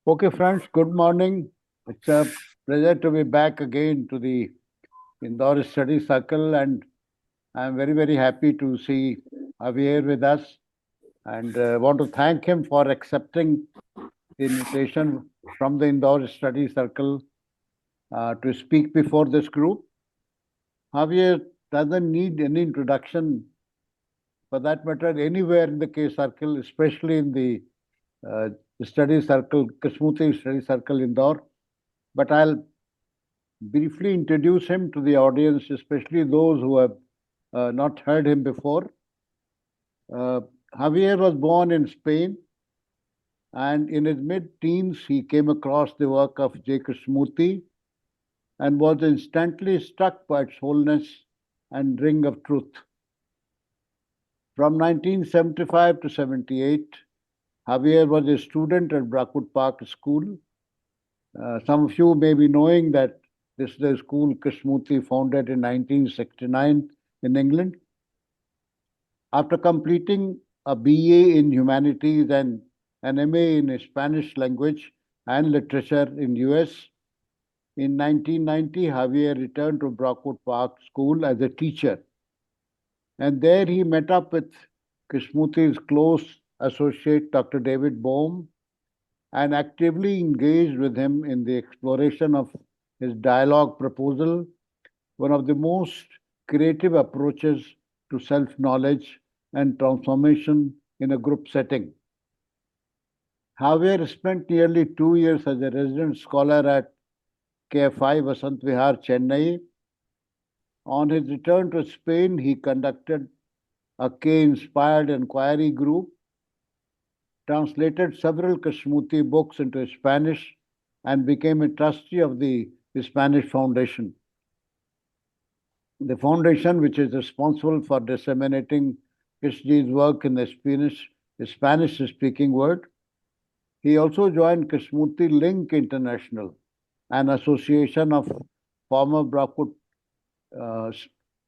Okay, friends, good morning. It's a pleasure to be back again to the Indore Study Circle, and I'm very, very happy to see Javier with us and want to thank him for accepting the invitation from the Indore Study Circle to speak before this group. Javier doesn't need any introduction for that matter anywhere in the K Circle, especially in the uh, study circle, Kismuti Study Circle Indore. But I'll briefly introduce him to the audience, especially those who have not heard him before. Uh, Javier was born in Spain, and in his mid teens, he came across the work of J. Krishnamurti and was instantly struck by its wholeness and ring of truth. From 1975 to 78, Javier was a student at Brackwood Park School. Some of you may be knowing that this is the school Krishnamurti founded in 1969 in England. After completing a BA in Humanities and an MA in Spanish language and literature in US, in 1990, Javier returned to Brockwood Park School as a teacher. And there he met up with Krishnamurti's close associate, Dr. David Bohm, and actively engaged with him in the exploration of his dialogue proposal, one of the most creative approaches to self knowledge and transformation in a group setting. Javier spent nearly 2 years as a resident scholar at KFI Vasant Vihar, Chennai. On his return to Spain, he conducted a K inspired inquiry group, translated several Krishnamurti books into Spanish, and became a trustee of the Spanish Foundation. The foundation, which is responsible for disseminating Krishnaji's work in the Spanish-speaking world. He also joined Krishnamurti Link International, an association of former Brockwood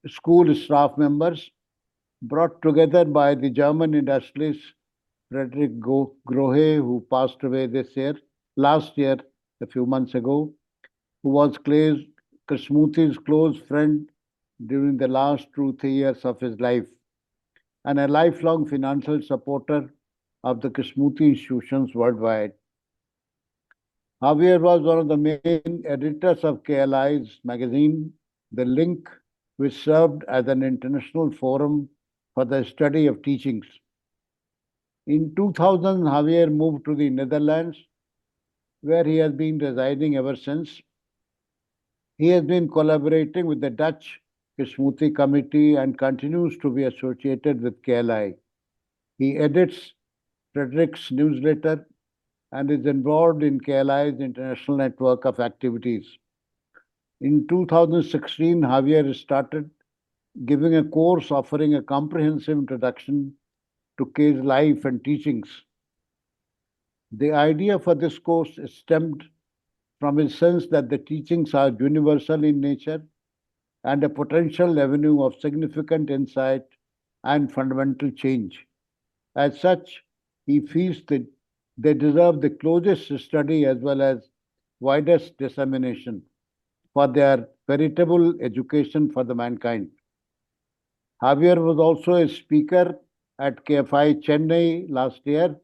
school staff members brought together by the German industrialist Frederick Grohe, who passed away last year, a few months ago, who was Krishnamurti's close friend during the last 2 3 years of his life, and a lifelong financial supporter of the Krishnamurti institutions worldwide. Javier was one of the main editors of KLI's magazine, The Link, which served as an international forum for the study of teachings. In 2000, Javier moved to the Netherlands, where he has been residing ever since. He has been collaborating with the Dutch Krishnamurti Committee and continues to be associated with KLI. He edits Frederick's newsletter and is involved in KLI's international network of activities. In 2016, Javier started giving a course offering a comprehensive introduction to K's life and teachings. The idea for this course stemmed from his sense that the teachings are universal in nature and a potential avenue of significant insight and fundamental change. As such, he feels that they deserve the closest study as well as widest dissemination for their veritable education for the mankind. Javier was also a speaker at KFI Chennai last year,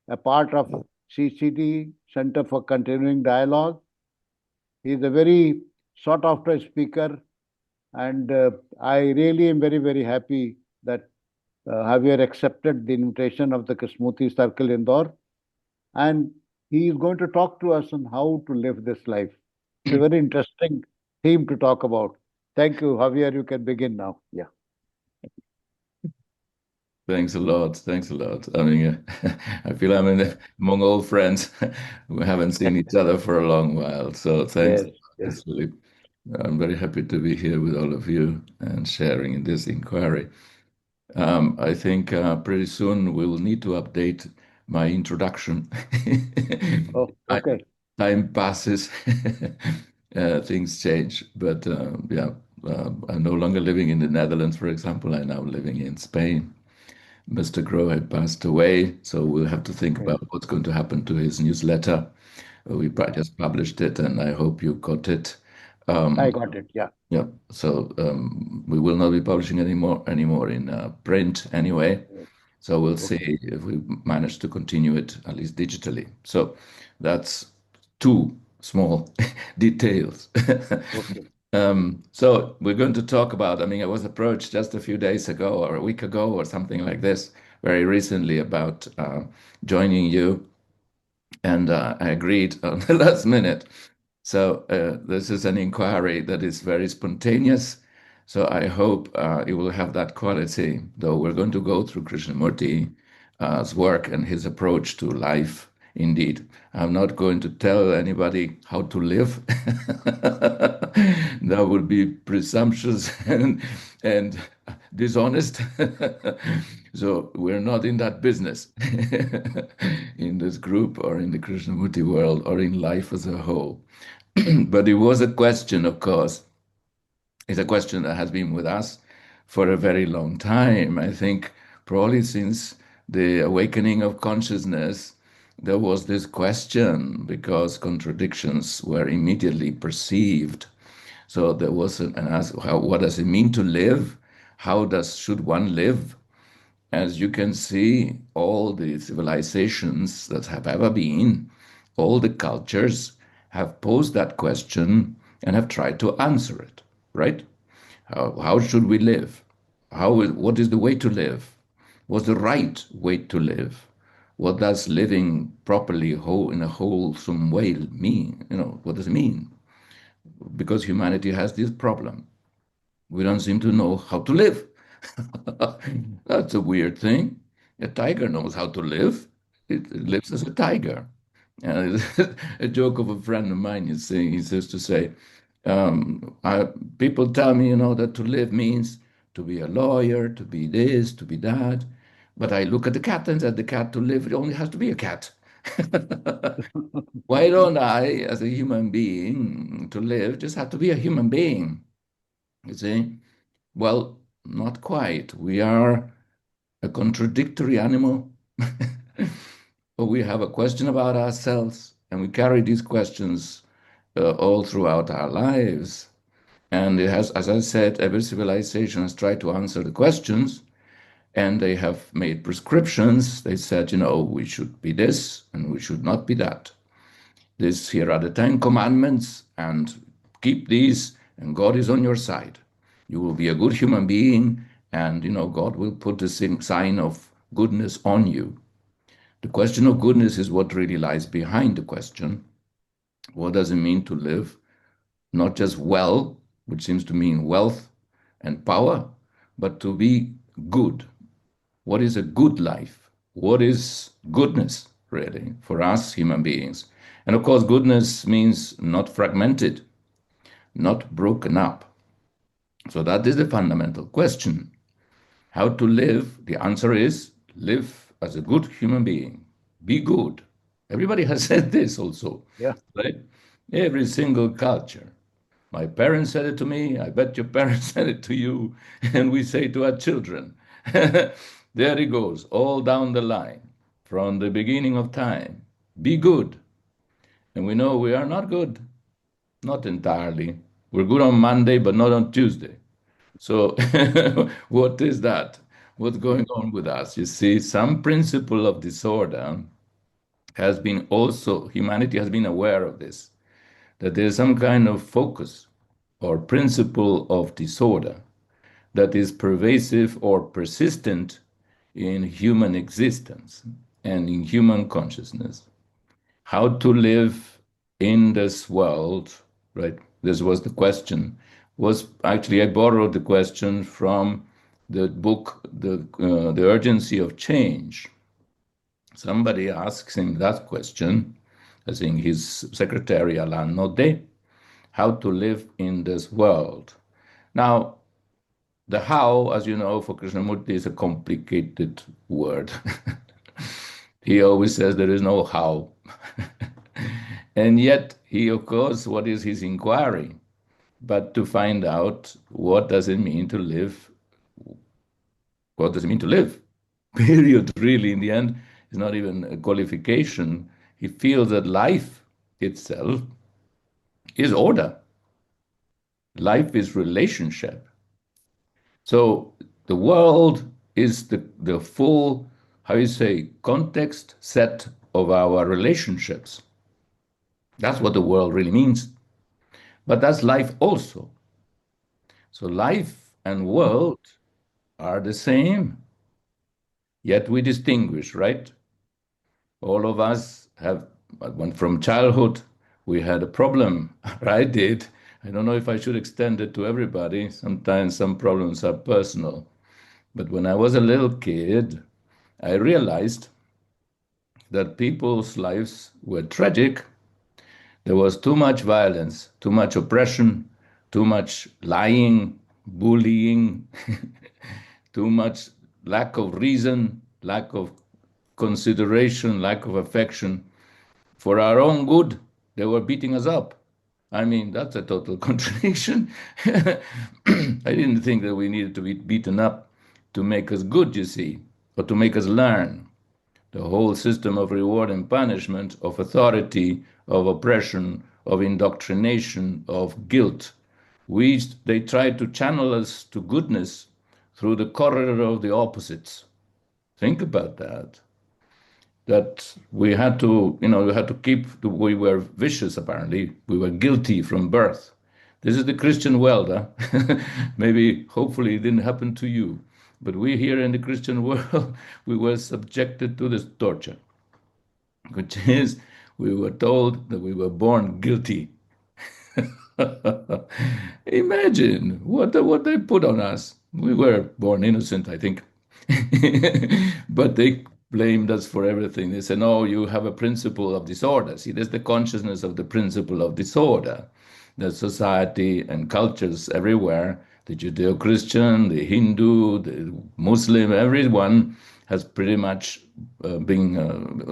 a part of CCD, Center for Continuing Dialogue. He is a very sought after speaker, and I really am very, very happy that Javier accepted the invitation of the Krishnamurti Circle Indore, and he is going to talk to us on how to live this life. It's a very interesting theme to talk about. Thank you, Javier. You can begin now. Yeah. Thanks a lot. Thanks a lot. I mean, I feel among old friends who haven't seen each other for a long while. So thanks. Yes, yes. It's really, I'm very happy to be here with all of you and sharing in this inquiry. I think pretty soon we'll need to update my introduction. Oh, Time, okay. time passes, things change. But yeah, I'm no longer living in the Netherlands, for example. I'm now living in Spain. Mr. Crow had passed away, so we'll have to think Okay. about what's going to happen to his newsletter. We just published it, and I hope you got it. I Um, got it. Yeah. yeah, so we will not be publishing anymore in print anyway. So we'll see Okay. if we manage to continue it at least digitally. So that's two small details. Okay. So we're going to talk about, I mean, I was approached just a few days ago or a week ago or something like this, very recently about joining you, and I agreed on the last minute. So this is an inquiry that is very spontaneous. So I hope it will have that quality, though we're going to go through Krishnamurti's work and his approach to life. Indeed, I'm not going to tell anybody how to live. That would be presumptuous and dishonest. So we're not in that business in this group or in the Krishnamurti world or in life as a whole. But it was a question, of course. It's a question that has been with us for a very long time. I think probably since the awakening of consciousness, there was this question because contradictions were immediately perceived. So there was an ask, what does it mean to live? Should one live? As you can see, all the civilizations that have ever been, all the cultures have posed that question and have tried to answer it, right? How should we live? What is the way to live? What's the right way to live? What does living properly in a wholesome way mean? What does it mean? Because humanity has this problem. We don't seem to know how to live. That's a weird thing. A tiger knows how to live. It lives as a tiger. And a joke of a friend of mine is saying, he says to say, people tell me, that to live means to be a lawyer, to be this, to be that. But I look at the cat and said, the cat to live, it only has to be a cat. Why don't I, as a human being, to live, just have to be a human being? You see? Well, not quite. We are a contradictory animal. But we have a question about ourselves, and we carry these questions all throughout our lives. And it has, as I said, every civilization has tried to answer the questions, and they have made prescriptions. They said, we should be this and we should not be that. Here are the 10 commandments, and keep these, and God is on your side. You will be a good human being, and God will put the sign of goodness on you. The question of goodness is what really lies behind the question. What does it mean to live? Not just well, which seems to mean wealth and power, but to be good. What is a good life? What is goodness, really, for us human beings? And of course, goodness means not fragmented, not broken up. So that is the fundamental question. How to live? The answer is live as a good human being. Be good. Everybody has said this also, Yeah. right? Every single culture. My parents said it to me. I bet your parents said it to you. And we say to our children. There it goes, all down the line, from the beginning of time. Be good. And we know we are not good, not entirely. We're good on Monday, but not on Tuesday. So, what is that? What's going on with us? You see, some principle of disorder has been also, humanity has been aware of this, that there's some kind of focus or principle of disorder that is pervasive or persistent in human existence and in human consciousness. How to live in this world, right? This was the question. Was actually I borrowed the question from the book, the urgency of change. Somebody asks him that question, I think his secretary Alain Naudet, how to live in this world. Now, the how, as you know, for Krishnamurti is a complicated word. He always says there is no how. And yet, he, of course, what is his inquiry? But to find out what does it mean to live? What does it mean to live? period, really, in the end, is not even a qualification. He feels that life itself is order, life is relationship. So the world is the full, how you say, context set of our relationships. That's what the world really means. But that's life also. So life and world are the same, yet we distinguish, right? All of us have, when from childhood, we had a problem. I did. I don't know if I should extend it to everybody. Sometimes some problems are personal. But when I was a little kid, I realized that people's lives were tragic. There was too much violence, too much oppression, too much lying, bullying, too much lack of reason, lack of consideration, lack of affection. For our own good, they were beating us up. I mean, that's a total contradiction. I didn't think that we needed to be beaten up to make us good, you see, or to make us learn. The whole system of reward and punishment, of authority, of oppression, of indoctrination, of guilt. They tried to channel us to goodness through the corridor of the opposites. Think about that. That we had to, we had to we were vicious apparently. We were guilty from birth. This is the Christian world. Huh? Maybe, hopefully, it didn't happen to you. But we here in the Christian world, we were subjected to this torture, which is we were told that we were born guilty. Imagine what they put on us. We were born innocent, I think. But they blamed us for everything. They said, no, you have a principle of disorder. See, there's the consciousness of the principle of disorder. That society and cultures everywhere, the Judeo-Christian, the Hindu, the Muslim, everyone has pretty much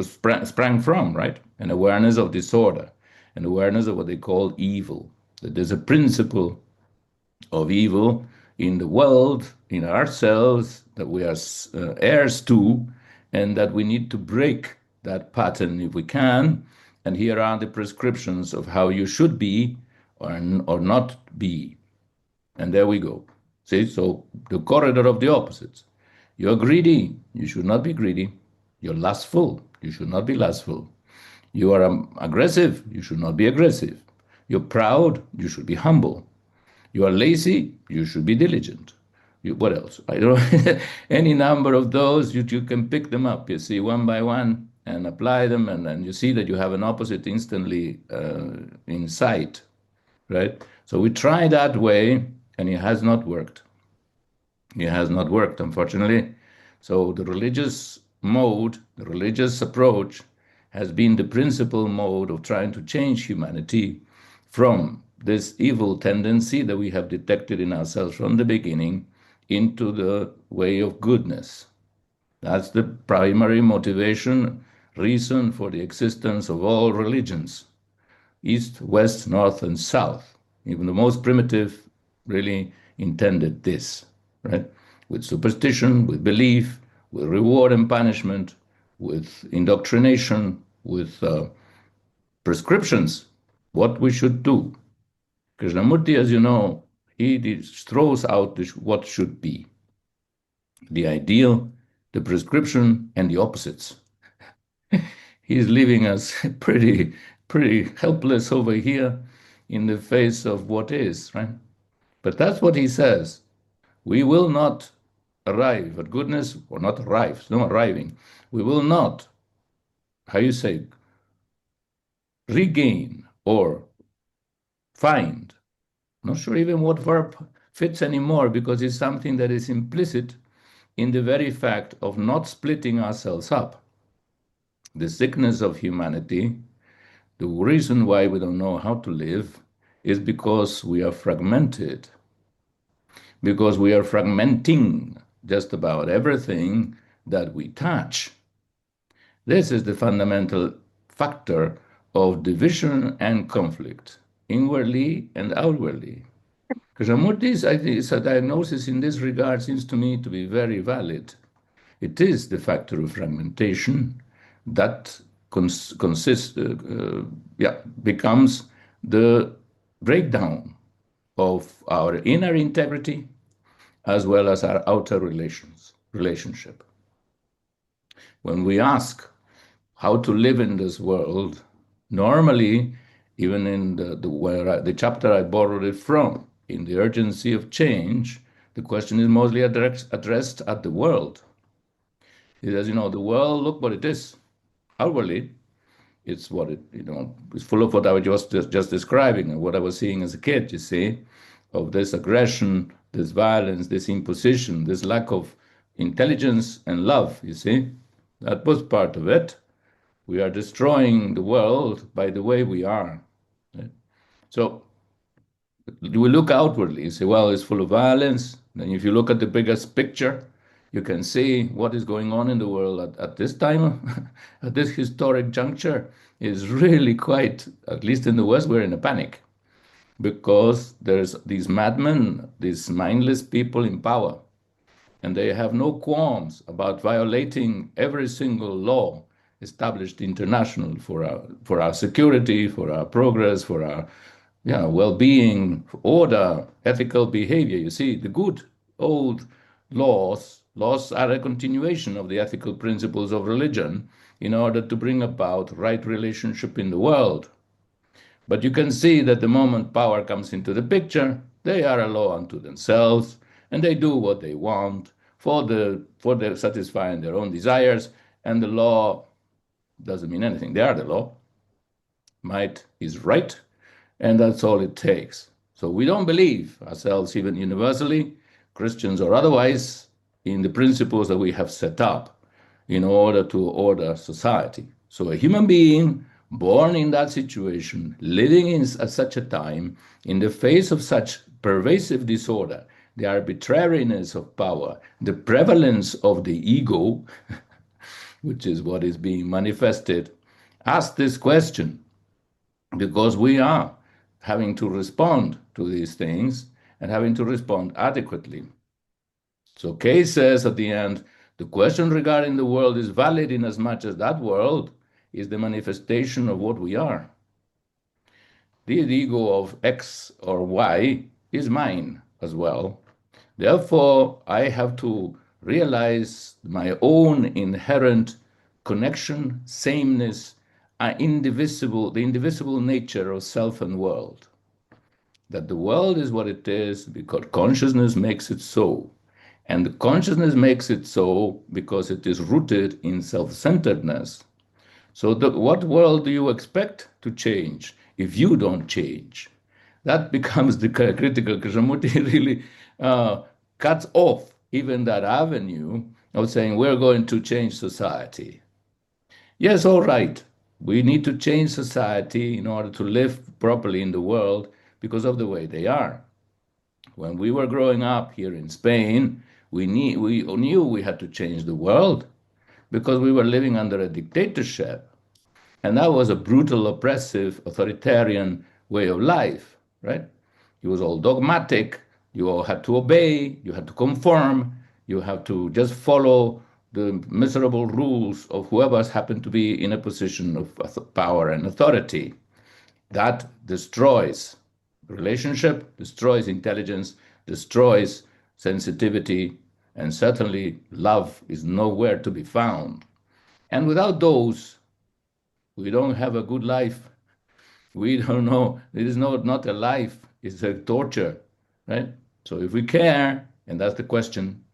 sprang from, right? An awareness of disorder, an awareness of what they call evil. That there's a principle of evil in the world, in ourselves, that we are heirs to, and that we need to break that pattern if we can. And here are the prescriptions of how you should be or not be. And there we go. See, so the corridor of the opposites. You're greedy, you should not be greedy. You're lustful, you should not be lustful. You are aggressive, you should not be aggressive. You're proud, you should be humble. You are lazy, you should be diligent. What else? I don't know. Any number of those, you can pick them up, you see, one by one, and apply them, and then you see that you have an opposite instantly in sight, right? So we try that way, and it has not worked. It has not worked, unfortunately. So the religious mode, the religious approach, has been the principal mode of trying to change humanity from this evil tendency that we have detected in ourselves from the beginning into the way of goodness. That's the primary motivation, reason for the existence of all religions, East, West, North, and South. Even the most primitive really intended this, right? With superstition, with belief, with reward and punishment, with indoctrination, with prescriptions, what we should do. Krishnamurti, as you know, he throws out what should be. The ideal, the prescription, and the opposites. He's leaving us pretty helpless over here in the face of what is, right? But that's what he says. We will not arrive at goodness, or not arrive, no arriving. We will not, how you say, regain or find. Not sure even what verb fits anymore, because it's something that is implicit in the very fact of not splitting ourselves up. The sickness of humanity, the reason why we don't know how to live, is because we are fragmented, because we are fragmenting just about everything that we touch. This is the fundamental factor of division and conflict, inwardly and outwardly. Krishnamurti's diagnosis in this regard seems to me to be very valid. It is the factor of fragmentation that becomes the breakdown of our inner integrity as well as our outer relationship. When we ask how to live in this world, normally, even in the chapter I borrowed it from, in the urgency of change, the question is mostly addressed at the world. It says, the world, look what it is. Outwardly, it's what it's full of what I was just describing and what I was seeing as a kid, you see, of this aggression, this violence, this imposition, this lack of intelligence and love, you see. That was part of it. We are destroying the world by the way we are. Right? So we look outwardly, you say, well, it's full of violence. Then if you look at the biggest picture, you can see what is going on in the world at this time, at this historic juncture, is really quite, at least in the West, we're in a panic. Because there's these madmen, these mindless people in power, and they have no qualms about violating every single law established international for our security, for our progress, for our well-being, order, ethical behavior. You see, the good old laws are a continuation of the ethical principles of religion in order to bring about right relationship in the world. But you can see that the moment power comes into the picture, they are a law unto themselves, and they do what they want for satisfying their own desires, and the law doesn't mean anything. They are the law. Might is right, and that's all it takes. So we don't believe ourselves, even universally, Christians or otherwise, in the principles that we have set up in order to order society. So a human being born in that situation, living at such a time, in the face of such pervasive disorder, the arbitrariness of power, the prevalence of the ego, which is what is being manifested, ask this question, because we are having to respond to these things and having to respond adequately. So Kay says at the end, the question regarding the world is valid in as much as that world is the manifestation of what we are. The ego of X or Y is mine as well. Therefore, I have to realize my own inherent connection, sameness, the indivisible nature of self and world. That the world is what it is because consciousness makes it so. And the consciousness makes it so because it is rooted in self-centeredness. So what world do you expect to change if you don't change? That becomes the critical. Krishnamurti really cuts off even that avenue of saying we're going to change society. Yes, all right. We need to change society in order to live properly in the world because of the way they are. When we were growing up here in Spain, we knew we had to change the world because we were living under a dictatorship. And that was a brutal, oppressive, authoritarian way of life, right? It was all dogmatic. You all had to obey. You had to conform. You have to just follow the miserable rules of whoever happened to be in a position of power and authority. That destroys relationship, destroys intelligence, destroys sensitivity, and certainly love is nowhere to be found. And without those, we don't have a good life. We don't know. It is not a life. It's a torture, right? So if we care, and that's the question,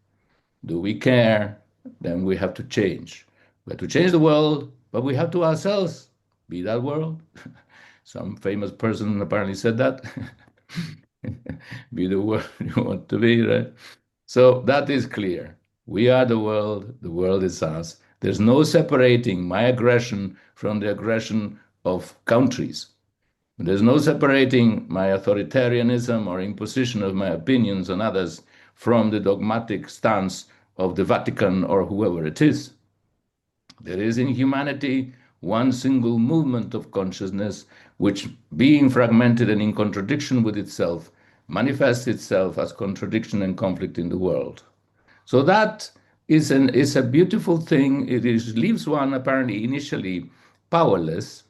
do we care? Then we have to change. We have to change the world, but we have to ourselves be that world. Some famous person apparently said that. Be the world you want to be, right? So that is clear. We are the world is us. There's no separating my aggression from the aggression of countries. There's no separating my authoritarianism or imposition of my opinions on others from the dogmatic stance of the Vatican or whoever it is. There is in humanity one single movement of consciousness which, being fragmented and in contradiction with itself, manifests itself as contradiction and conflict in the world. So that is a beautiful thing. Leaves one apparently initially powerless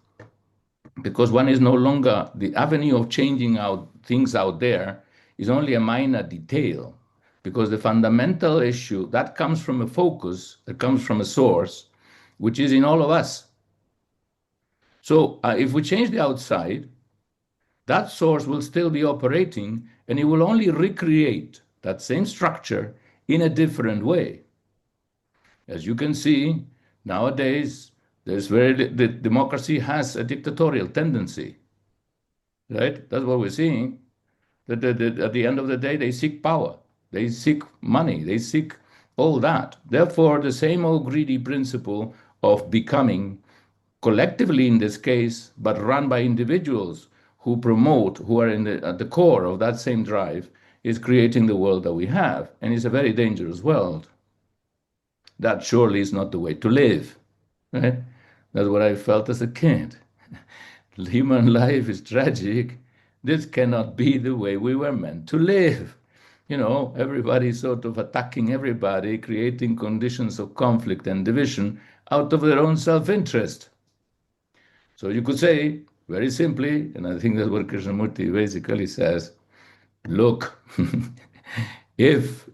because one is no longer the avenue of changing out things out there is only a minor detail because the fundamental issue that comes from a focus, that comes from a source, which is in all of us. So if we change the outside, that source will still be operating and it will only recreate that same structure in a different way. As you can see, nowadays, the democracy has a dictatorial tendency, right? That's what we're seeing. That at the end of the day, they seek power, they seek money, they seek all that. Therefore, the same old greedy principle of becoming collectively in this case, but run by individuals who promote, who are at the core of that same drive, is creating the world that we have. And it's a very dangerous world. That surely is not the way to live. Right? That's what I felt as a kid. Human life is tragic. This cannot be the way we were meant to live. You know, everybody sort of attacking everybody, creating conditions of conflict and division out of their own self-interest. So you could say, very simply, and I think that's what Krishnamurti basically says, look, if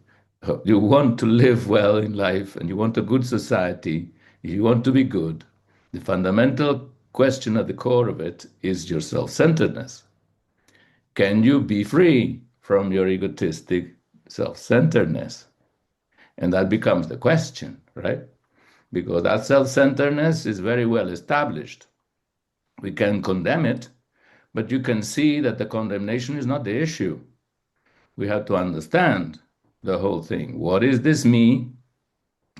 you want to live well in life and you want a good society, if you want to be good, the fundamental question at the core of it is your self-centeredness. Can you be free from your egotistic self-centeredness? And that becomes the question, right? Because that self-centeredness is very well established. We can condemn it, but you can see that the condemnation is not the issue. We have to understand the whole thing. What is this me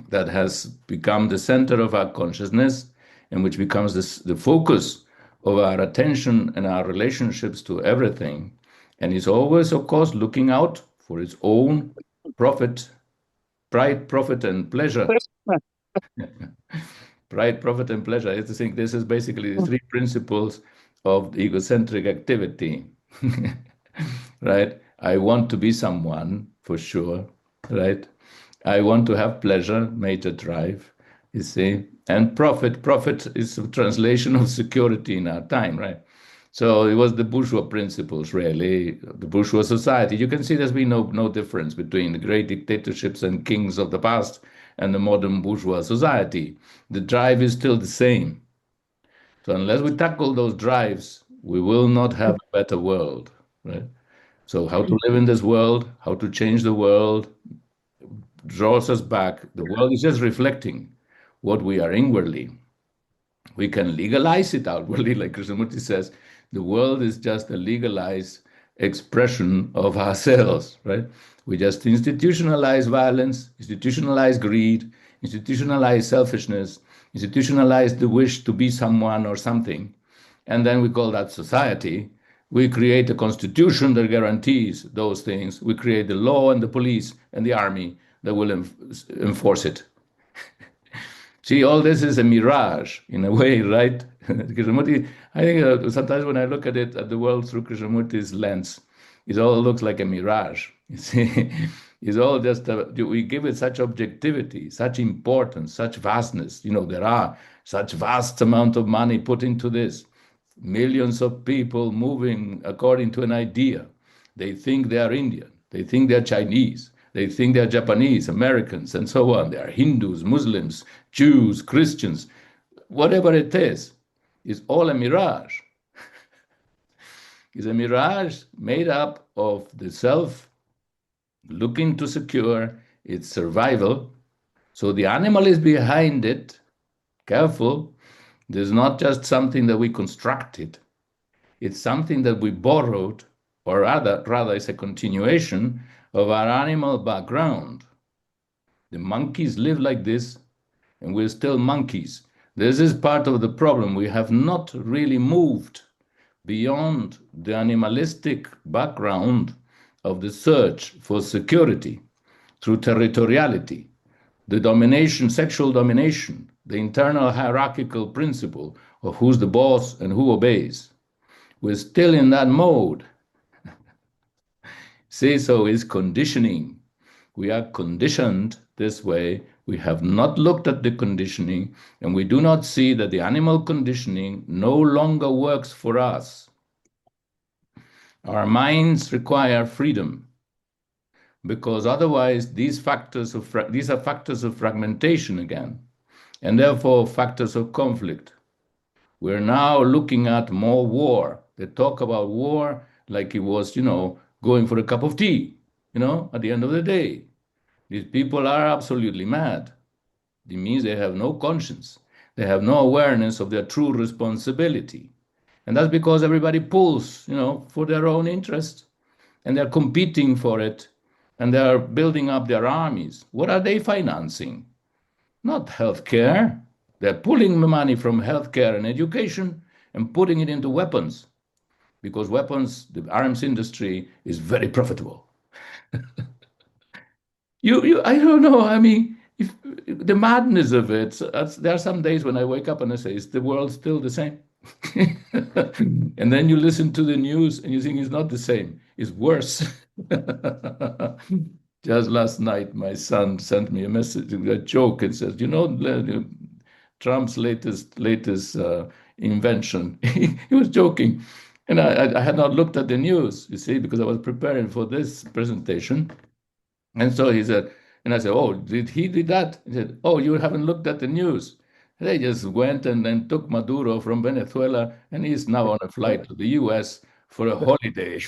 that has become the center of our consciousness and which becomes the focus of our attention and our relationships to everything, and is always, of course, looking out for its own profit, pride, profit, and pleasure. Pride, profit, and pleasure. I used to think this is basically the three principles of egocentric activity. Right? I want to be someone, for sure, right? I want to have pleasure, major drive, you see. And profit is a translation of security in our time, right? So it was the bourgeois principles, really, the bourgeois society. You can see there's been no difference between the great dictatorships and kings of the past and the modern bourgeois society. The drive is still the same. So unless we tackle those drives, we will not have a better world, right? So how to live in this world, how to change the world, draws us back. The world is just reflecting what we are inwardly. We can legalize it outwardly, like Krishnamurti says. The world is just a legalized expression of ourselves, right? We just institutionalize violence, institutionalize greed, institutionalize selfishness, institutionalize the wish to be someone or something, and then we call that society. We create a constitution that guarantees those things. We create the law and the police and the army that will enforce it. See, all this is a mirage in a way, right? Krishnamurti, I think sometimes when I look at it, at the world through Krishnamurti's lens, it all looks like a mirage. You see, it's all just, we give it such objectivity, such importance, such vastness. You know, there are such vast amount of money put into this. Millions of people moving according to an idea. They think they are Indian. They think they're Chinese. They think they're Japanese, Americans, and so on. They are Hindus, Muslims, Jews, Christians. Whatever it is all a mirage. It's a mirage made up of the self looking to secure its survival. So the animal is behind it. Careful. There's not just something that we constructed. It's something that we borrowed, or rather it's a continuation of our animal background. The monkeys live like this, and we're still monkeys. This is part of the problem. We have not really moved beyond the animalistic background of the search for security through territoriality, the domination, sexual domination, the internal hierarchical principle of who's the boss and who obeys. We're still in that mode. See, so it's conditioning. We are conditioned this way, we have not looked at the conditioning, and we do not see that the animal conditioning no longer works for us. Our minds require freedom, because otherwise these are factors of fragmentation again, and therefore factors of conflict. We're now looking at more war. They talk about war like it was, going for a cup of tea, at the end of the day. These people are absolutely mad. It means they have no conscience. They have no awareness of their true responsibility. And that's because everybody pulls, for their own interest. And they're competing for it. And they're building up their armies. What are they financing? Not healthcare. They're pulling the money from healthcare and education and putting it into weapons. Because weapons, the arms industry is very profitable. I don't know. I mean, if the madness of it. There are some days when I wake up and I say, "Is the world still the same?" And then you listen to the news and you think it's not the same. It's worse. Just last night, my son sent me a message, a joke, and says, Trump's latest invention. He was joking, and I had not looked at the news, you see, because I was preparing for this presentation. And so he said, and I said, "Oh, did he do that?" He said, "Oh, you haven't looked at the news." They just went and then took Maduro from Venezuela, and he's now on a flight to the US for a holiday.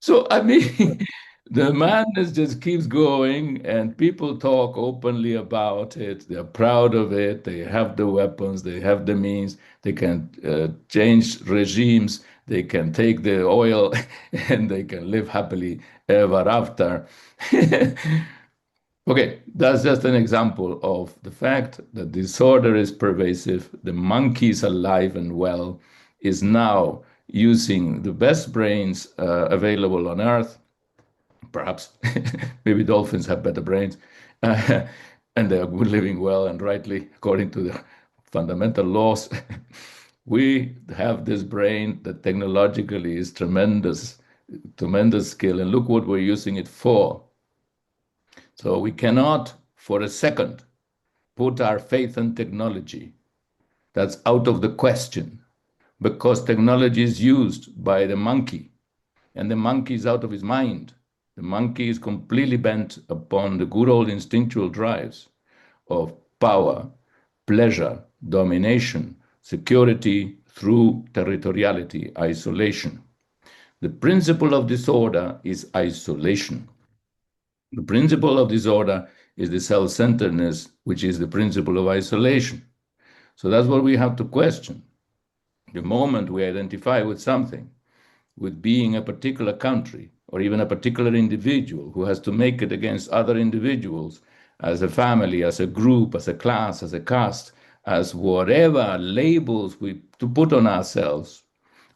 So, I mean, the madness just keeps going, and people talk openly about it. They're proud of it. They have the weapons, they have the means, they can change regimes, they can take the oil, and they can live happily ever after. Okay, that's just an example of the fact that disorder is pervasive. The monkey is alive and well, is now using the best brains available on Earth. Perhaps maybe dolphins have better brains, and they are living well and rightly according to the fundamental laws. We have this brain that technologically is tremendous, tremendous skill, and look what we're using it for. So we cannot, for a second, put our faith in technology. That's out of the question, because technology is used by the monkey, and the monkey is out of his mind. The monkey is completely bent upon the good old instinctual drives of power, pleasure, domination, security through territoriality, isolation. The principle of disorder is isolation. The principle of disorder is the self-centeredness, which is the principle of isolation. So that's what we have to question. The moment we identify with something, with being a particular country, or even a particular individual who has to make it against other individuals, as a family, as a group, as a class, as a caste, as whatever labels we to put on ourselves,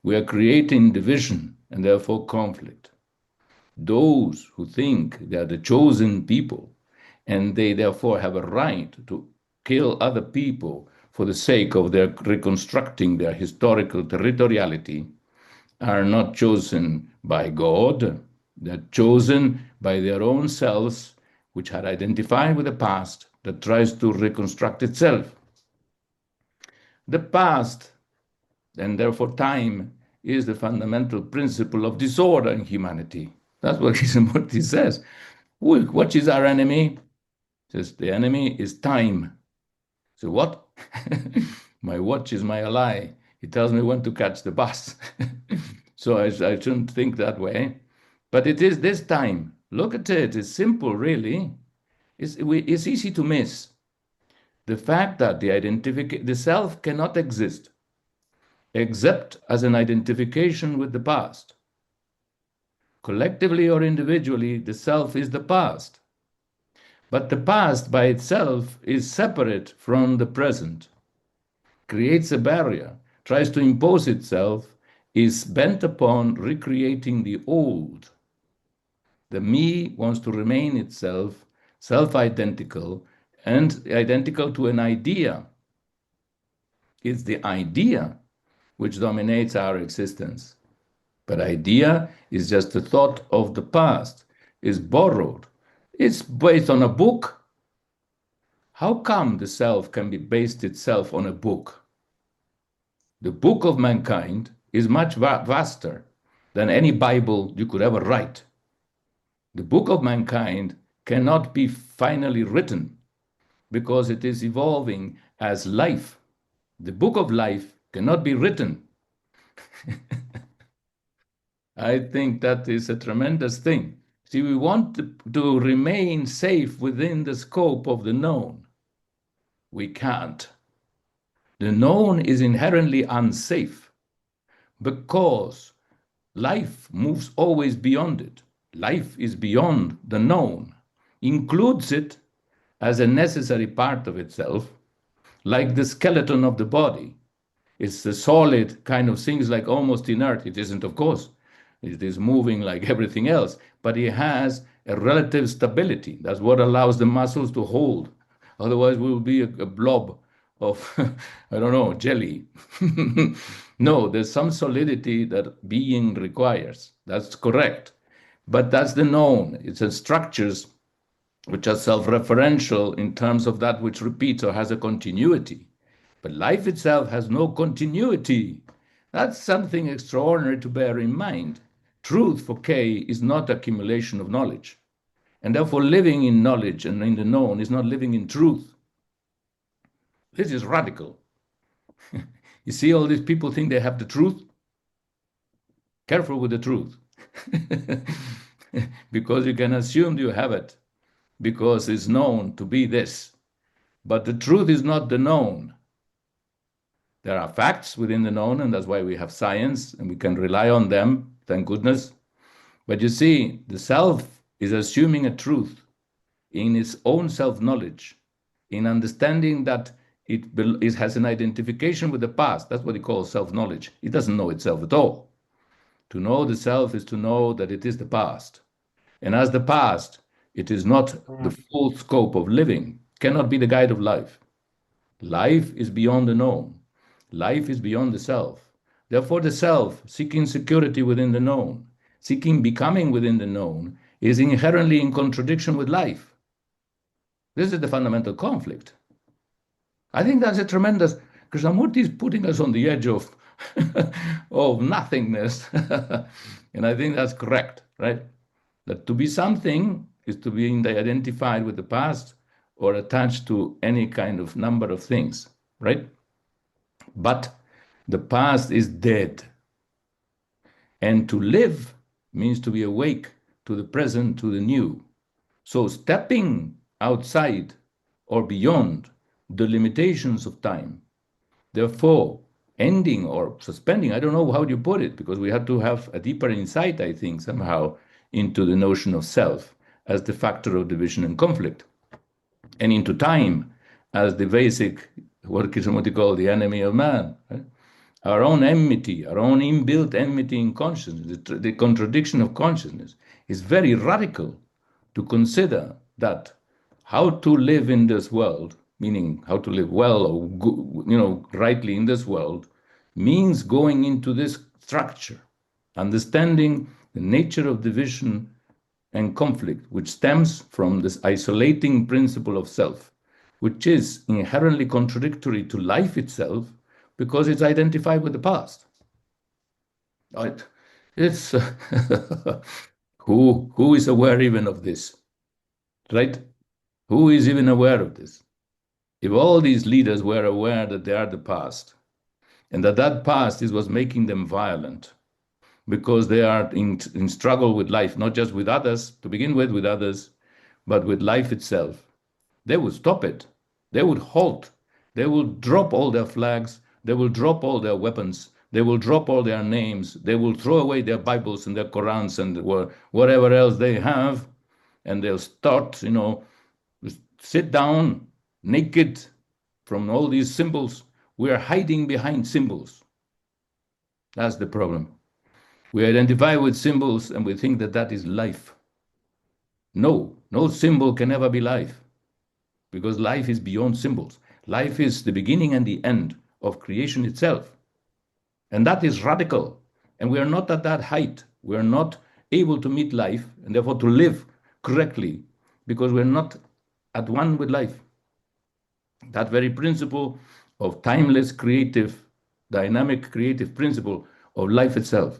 we are creating division and therefore conflict. Those who think they are the chosen people and they therefore have a right to kill other people for the sake of their reconstructing their historical territoriality are not chosen by God. They're chosen by their own selves, which are identified with the past that tries to reconstruct itself. The past, and therefore time, is the fundamental principle of disorder in humanity. That's what he says. What is our enemy? He says the enemy is time. So what? My watch is my ally. It tells me when to catch the bus. So I shouldn't think that way. But it is this time. Look at it. It's simple, really. It's easy to miss. The fact that the self cannot exist except as an identification with the past. Collectively or individually, the self is the past. But the past by itself is separate from the present, creates a barrier, tries to impose itself, is bent upon recreating the old. The me wants to remain itself, self-identical, and identical to an idea. It's the idea which dominates our existence. But idea is just a thought of the past, is borrowed, It's based on a book. How come the self can be based itself on a book? The book of mankind is much vaster than any Bible you could ever write. The book of mankind cannot be finally written because it is evolving as life. The book of life cannot be written. I think that is a tremendous thing. See, we want to remain safe within the scope of the known. We can't. The known is inherently unsafe because life moves always beyond it. Life is beyond the known, includes it as a necessary part of itself, like the skeleton of the body. It's a solid kind of thing, it's like almost inert. It isn't, of course. It is moving like everything else, but it has a relative stability. That's what allows the muscles to hold. Otherwise, we will be a blob of, I don't know, jelly. No, there's some solidity that being requires. That's correct. But that's the known. It's a structures which are self-referential in terms of that which repeats or has a continuity. But life itself has no continuity. That's something extraordinary to bear in mind. Truth for K is not accumulation of knowledge. And therefore, living in knowledge and in the known is not living in truth. This is radical. You see, all these people think they have the truth. Careful with the truth. Because you can assume you have it, because it's known to be this. But the truth is not the known. There are facts within the known, and that's why we have science, and we can rely on them, thank goodness. But you see, the self is assuming a truth in its own self-knowledge, in understanding that it has an identification with the past. That's what he calls self-knowledge. It doesn't know itself at all. To know the self is to know that it is the past. And as the past, it is not the full scope of living, cannot be the guide of life. Life is beyond the known. Life is beyond the self. Therefore, the self, seeking security within the known, seeking becoming within the known, is inherently in contradiction with life. This is the fundamental conflict. I think that's a tremendous. Krishnamurti is putting us on the edge of, of nothingness. And I think that's correct, right? That to be something is to be identified with the past or attached to any kind of number of things, right? But the past is dead. And to live means to be awake to the present, to the new. So stepping outside or beyond the limitations of time, therefore ending or suspending, I don't know how you put it, because we have to have a deeper insight, I think, somehow into the notion of self as the factor of division and conflict, and into time as the basic, what Krishnamurti called the enemy of man. Right? Our own enmity, our own inbuilt enmity in consciousness, the contradiction of consciousness is very radical to consider that how to live in this world, meaning how to live well or rightly in this world, means going into this structure, understanding the nature of division and conflict, which stems from this isolating principle of self, which is inherently contradictory to life itself because it's identified with the past. Right? It's who is aware even of this, right? Who is even aware of this? If all these leaders were aware that they are the past, and that past is what's making them violent, because they are in struggle with life, not just with others, to begin with others, but with life itself, they would stop it. They would halt. They will drop all their flags. They will drop all their weapons. They will drop all their names. They will throw away their Bibles and their Qurans and whatever else they have. And they'll start, sit down naked from all these symbols. We are hiding behind symbols. That's the problem. We identify with symbols and we think that is life. No symbol can ever be life, because life is beyond symbols. Life is the beginning and the end of creation itself. And that is radical. And we are not at that height. We are not able to meet life and therefore to live correctly because we're not at one with life. That very principle of timeless, creative, dynamic, creative principle of life itself.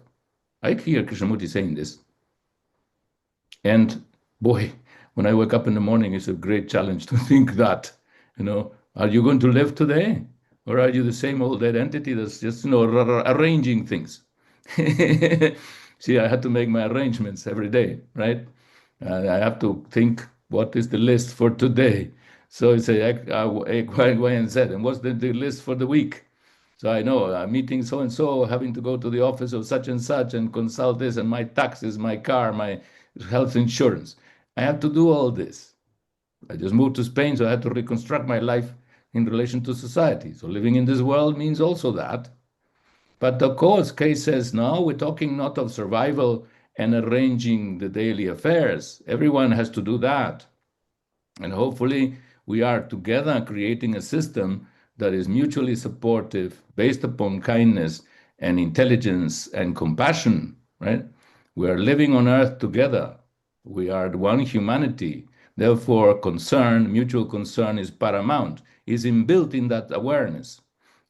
I hear Krishnamurti saying this. And boy, when I wake up in the morning, it's a great challenge to think that, are you going to live today? Or are you the same old identity that's just, arranging things? See, I had to make my arrangements every day, right? I have to think what is the list for today. So it's X, Y, and Z. And what's the list for the week? So I know I'm meeting so and so, having to go to the office of such and such and consult this, and my taxes, my car, my health insurance. I have to do all this. I just moved to Spain, so I had to reconstruct my life in relation to society. So living in this world means also that. But of course, Kay says, no, we're talking not of survival and arranging the daily affairs. Everyone has to do that. And hopefully we are together creating a system that is mutually supportive, based upon kindness and intelligence and compassion, right? We are living on earth together. We are one humanity. Therefore, concern, mutual concern is paramount, is inbuilt in that awareness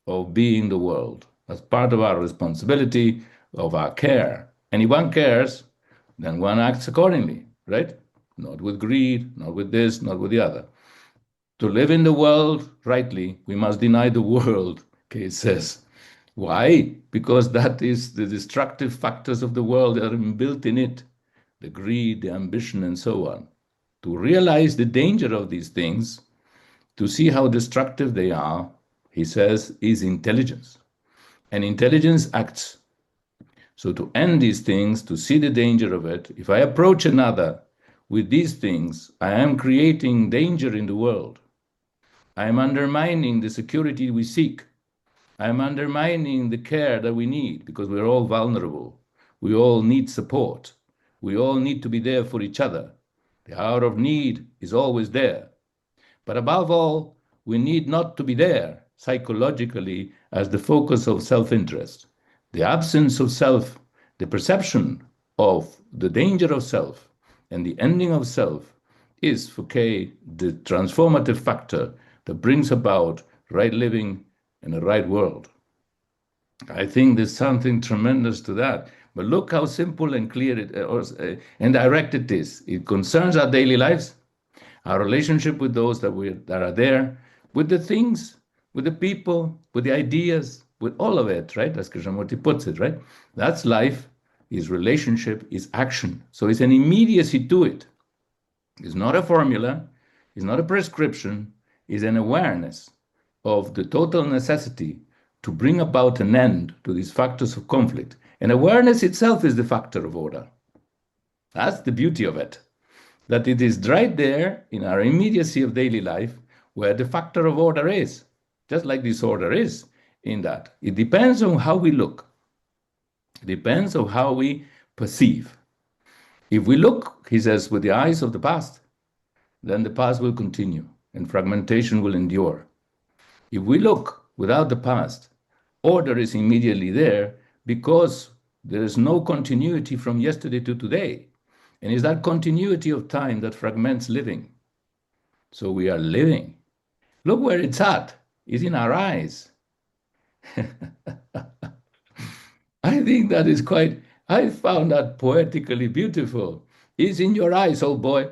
of being the world. That's part of our responsibility, of our care. And if one cares, then one acts accordingly, right? Not with greed, not with this, not with the other. To live in the world rightly, we must deny the world, Kay says. Why? Because that is the destructive factors of the world that are inbuilt in it, the greed, the ambition, and so on. To realize the danger of these things, to see how destructive they are, he says, is intelligence. And intelligence acts. So to end these things, to see the danger of it, if I approach another with these things, I am creating danger in the world. I am undermining the security we seek. I am undermining the care that we need, because we're all vulnerable. We all need support. We all need to be there for each other. The hour of need is always there. But above all, we need not to be there psychologically as the focus of self-interest. The absence of self, the perception of the danger of self and the ending of self is, for Kay, the transformative factor that brings about right living in a right world. I think there's something tremendous to that. But look how simple and clear and direct it is. It concerns our daily lives, our relationship with those that are there, with the things, with the people, with the ideas, with all of it, right? As Krishnamurti puts it, right? That's life, is relationship, is action. So it's an immediacy to it. It's not a formula, it's not a prescription, it's an awareness of the total necessity to bring about an end to these factors of conflict. And awareness itself is the factor of order. That's the beauty of it. That it is right there in our immediacy of daily life where the factor of order is, just like disorder is in that. It depends on how we look. It depends on how we perceive. If we look, he says, with the eyes of the past, then the past will continue and fragmentation will endure. If we look without the past, order is immediately there because there is no continuity from yesterday to today. And it's that continuity of time that fragments living. So we are living. Look where it's at. It's in our eyes. I think that is I found that poetically beautiful. It's in your eyes, old boy.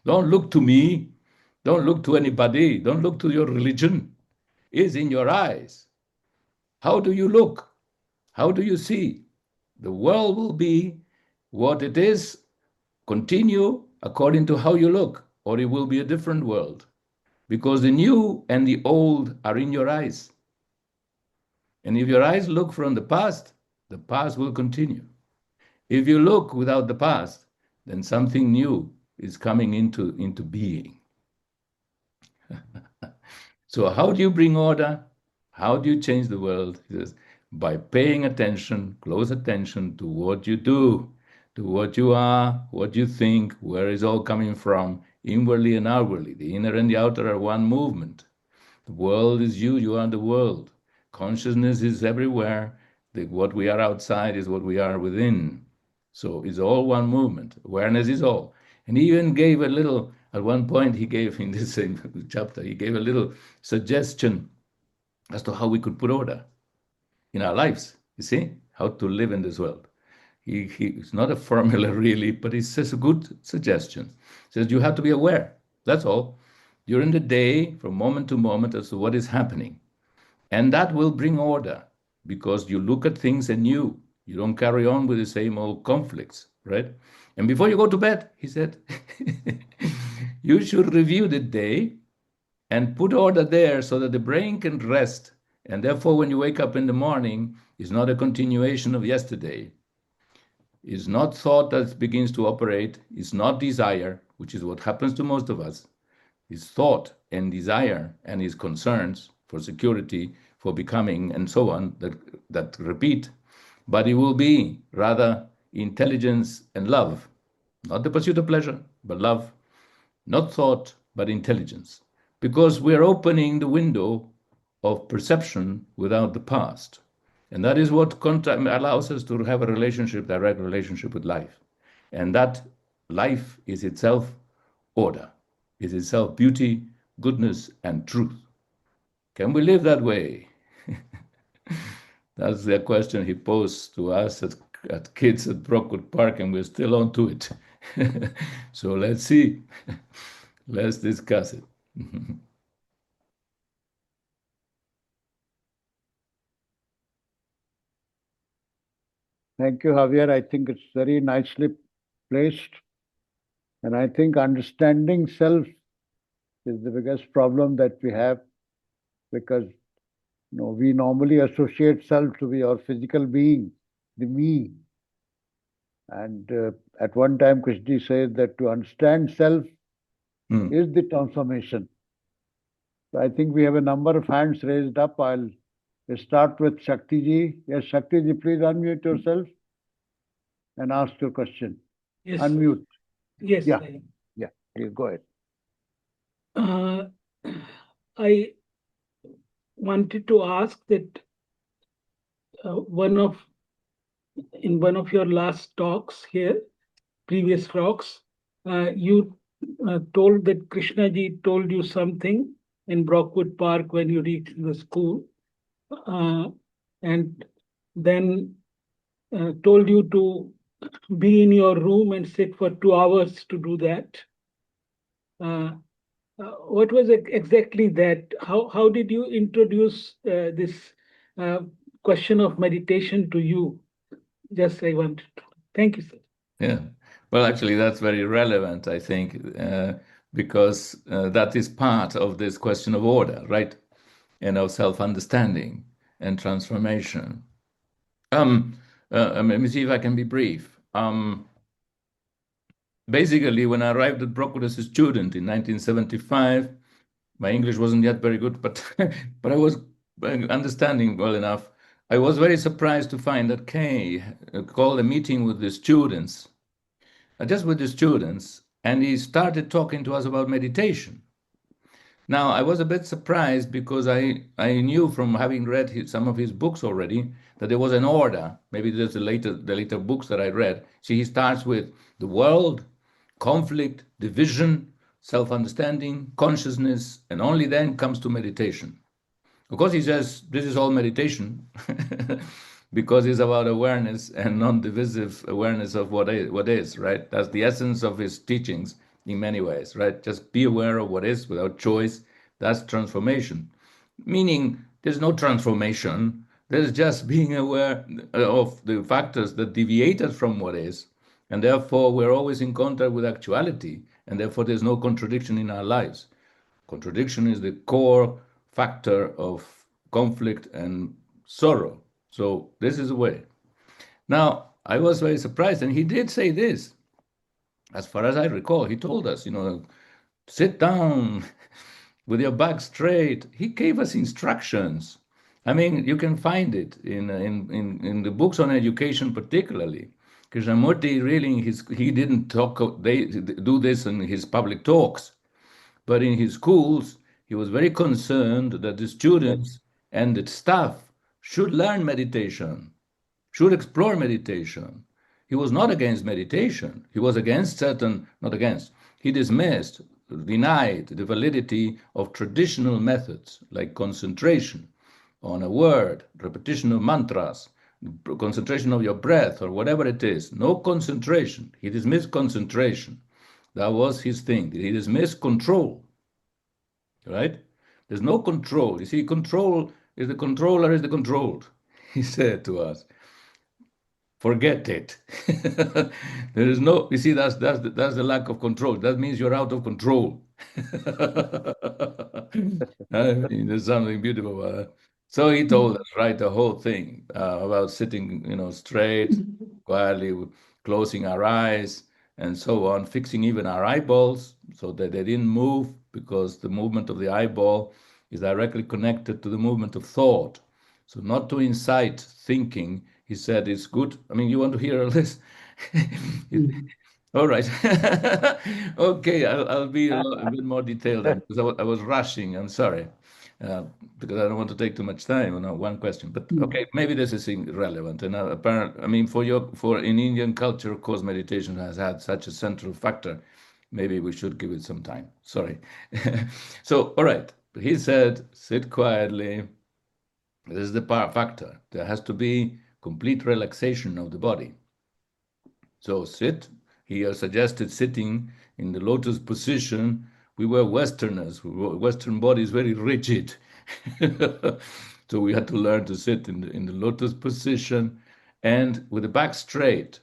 Don't look to me. Don't look to anybody. Don't look to your religion. It's in your eyes. How do you look? How do you see? The world will be what it is. Continue according to how you look, or it will be a different world. Because the new and the old are in your eyes. And if your eyes look from the past will continue. If you look without the past, then something new is coming into being. So how do you bring order? How do you change the world? He says, by paying attention, close attention to what you do, to what you are, what you think, where is all coming from, inwardly and outwardly. The inner and the outer are one movement. The world is you, you are the world. Consciousness is everywhere. What we are outside is what we are within. So it's all one movement. Awareness is all. And he even gave a little, at one point, he gave in this same chapter, he gave a little suggestion as to how we could put order in our lives, you see, how to live in this world. It's not a formula really, but he says a good suggestion. He says you have to be aware, that's all, during the day, from moment to moment, as to what is happening. And that will bring order because you look at things anew. You don't carry on with the same old conflicts, right? And before you go to bed, he said, you should review the day and put order there so that the brain can rest. And therefore, when you wake up in the morning, it's not a continuation of yesterday. It's not thought that begins to operate. It's not desire, which is what happens to most of us. It's thought and desire and his concerns for security, for becoming, and so on, that repeat. But it will be rather intelligence and love. Not the pursuit of pleasure, but love. Not thought, but intelligence. Because we're opening the window of perception without the past. And that is what allows us to have a relationship, direct relationship with life. And that life is itself order, is itself beauty, goodness, and truth. Can we live that way? That's the question he posed to us at kids at Brockwood Park, and we're still on to it. So let's see. Let's discuss it. Thank you, Javier. I think it's very nicely placed. And I think understanding self is the biggest problem that we have because we normally associate self to be our physical being, the me. And at one time, Krishna says that to understand self is the transformation. So I think we have a number of hands raised up. I'll start with Shakti ji. Yes, Shakti ji, please unmute yourself and ask your question. Yes. Unmute. Yes. Yeah. Yeah. Please go ahead. I wanted to ask that in one of your last talks here, previous talks, you told that Krishnaji told you something in Brockwood Park when you reached the school, and then told you to be in your room and sit for 2 hours to do that. What was exactly that? How did you introduce this question of meditation to you? Just I wanted to. Thank you, sir. Yeah. Well, actually, that's very relevant, I think, because that is part of this question of order, right? And of self-understanding and transformation. Let me see if I can be brief. Basically, when I arrived at Brockwood as a student in 1975, my English wasn't yet very good, but I was understanding well enough. I was very surprised to find that Kay called a meeting with the students, just with the students, and he started talking to us about meditation. Now, I was a bit surprised because I knew from having read some of his books already that there was an order. Maybe there's the later books that I read. See, he starts with the world, conflict, division, self-understanding, consciousness, and only then comes to meditation. Of course, he says this is all meditation because it's about awareness and non-divisive awareness of what is, right? That's the essence of his teachings in many ways, right? Just be aware of what is without choice. That's transformation. Meaning there's no transformation. There's just being aware of the factors that deviate us from what is. And therefore, we're always in contact with actuality. And therefore, there's no contradiction in our lives. Contradiction is the core factor of conflict and sorrow. So this is the way. Now, I was very surprised, and he did say this. As far as I recall, he told us, sit down with your back straight. He gave us instructions. I mean, you can find it in the books on education, particularly. Krishnamurti really, he didn't do this in his public talks, but in his schools, he was very concerned that the students and the staff should learn meditation, should explore meditation. he was not against meditation. He was against certain, not against, he dismissed, denied the validity of traditional methods like concentration on a word, repetition of mantras, concentration of your breath, or whatever it is. No concentration. He dismissed concentration. That was his thing. He dismissed control. Right? There's no control. You see, control is the controller is the controlled. He said to us, forget it. There is no, you see, that's the lack of control. That means you're out of control. I mean, there's something beautiful about that. So he told us, right, the whole thing about sitting, straight, quietly, closing our eyes, and so on, fixing even our eyeballs so that they didn't move, because the movement of the eyeball is directly connected to the movement of thought. So not to incite thinking, he said, it's good. I mean, you want to hear this? All right. Okay, I'll be a bit more detailed then, because I was rushing. I'm sorry, because I don't want to take too much time on one question. But okay, maybe this is irrelevant. And apparently, I mean, for in Indian culture, of course, meditation has had such a central factor. Maybe we should give it some time. Sorry. So, all right. He said, sit quietly. This is the factor. There has to be complete relaxation of the body. So sit. He suggested sitting in the lotus position. We were Westerners. Western body is very rigid. So we had to learn to sit in the lotus position and with the back straight.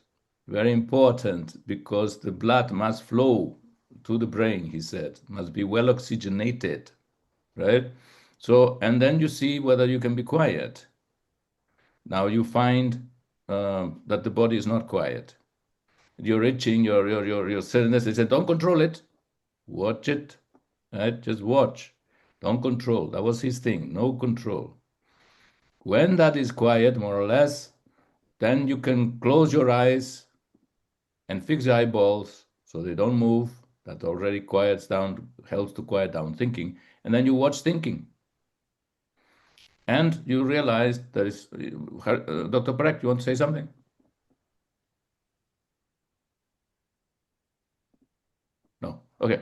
Very important, because the blood must flow to the brain, he said. Must be well oxygenated, right? So, and then you see whether you can be quiet. Now you find that the body is not quiet. You're itching, your sadness. They said, don't control it. Watch it, right? Just watch. Don't control. That was his thing. No control. When that is quiet, more or less, then you can close your eyes and fix the eyeballs so they don't move. That already quiets down, helps to quiet down thinking. And then you watch thinking. And you realize there is, Dr. Parekh, you want to say something? No. Okay.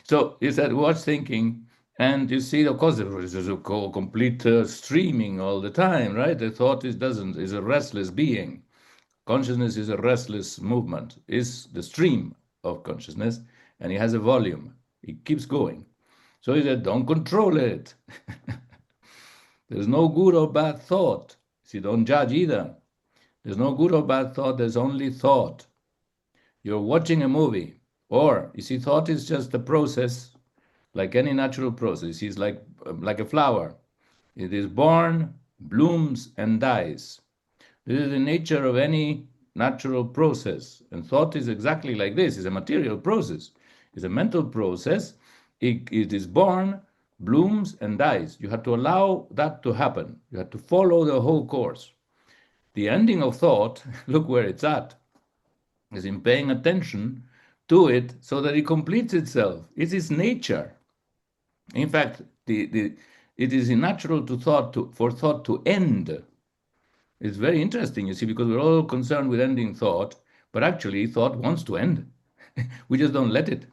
So he said, watch thinking, and you see, of course, there is a complete streaming all the time, right? The thought is a restless being. Consciousness is a restless movement, is the stream of consciousness, and it has a volume. It keeps going. So he said, don't control it. There's no good or bad thought. See, don't judge either. There's no good or bad thought. There's only thought. You're watching a movie, or you see, thought is just a process, like any natural process. It's like a flower. It is born, blooms, and dies. This is the nature of any natural process. And thought is exactly like this. It's a material process. It's a mental process. It is born, blooms, and dies. You have to allow that to happen. You have to follow the whole course. The ending of thought, look where it's at, is in paying attention to it so that it completes itself. It is nature. In fact, it is natural for thought to end. It's very interesting, you see, because we're all concerned with ending thought, but actually thought wants to end. We just don't let it.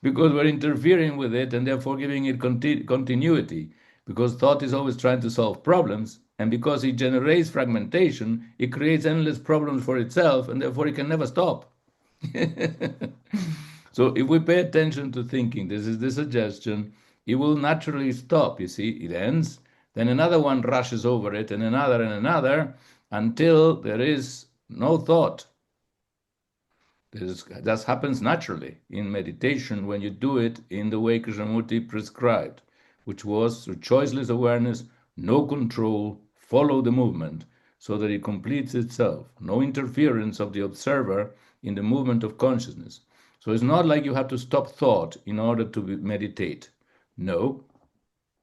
Because we're interfering with it and therefore giving it continuity. Because thought is always trying to solve problems, and because it generates fragmentation, it creates endless problems for itself, and therefore it can never stop. So if we pay attention to thinking, this is the suggestion, it will naturally stop. You see, it ends, then another one rushes over it, and another, until there is no thought. That happens naturally in meditation when you do it in the way Krishnamurti prescribed, which was through choiceless awareness, no control, follow the movement so that it completes itself. No interference of the observer in the movement of consciousness. So it's not like you have to stop thought in order to meditate. No,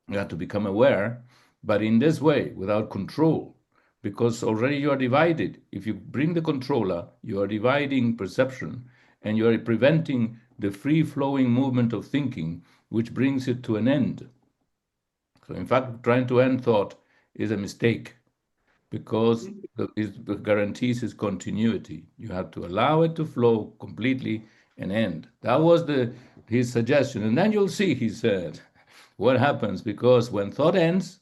you have to become aware, but in this way, without control, because already you are divided. If you bring the controller, you are dividing perception, and you are preventing the free-flowing movement of thinking, which brings it to an end. So in fact, trying to end thought is a mistake. because it guarantees its continuity. You have to allow it to flow completely and end. That was his suggestion. And then you'll see, he said, what happens, because when thought ends,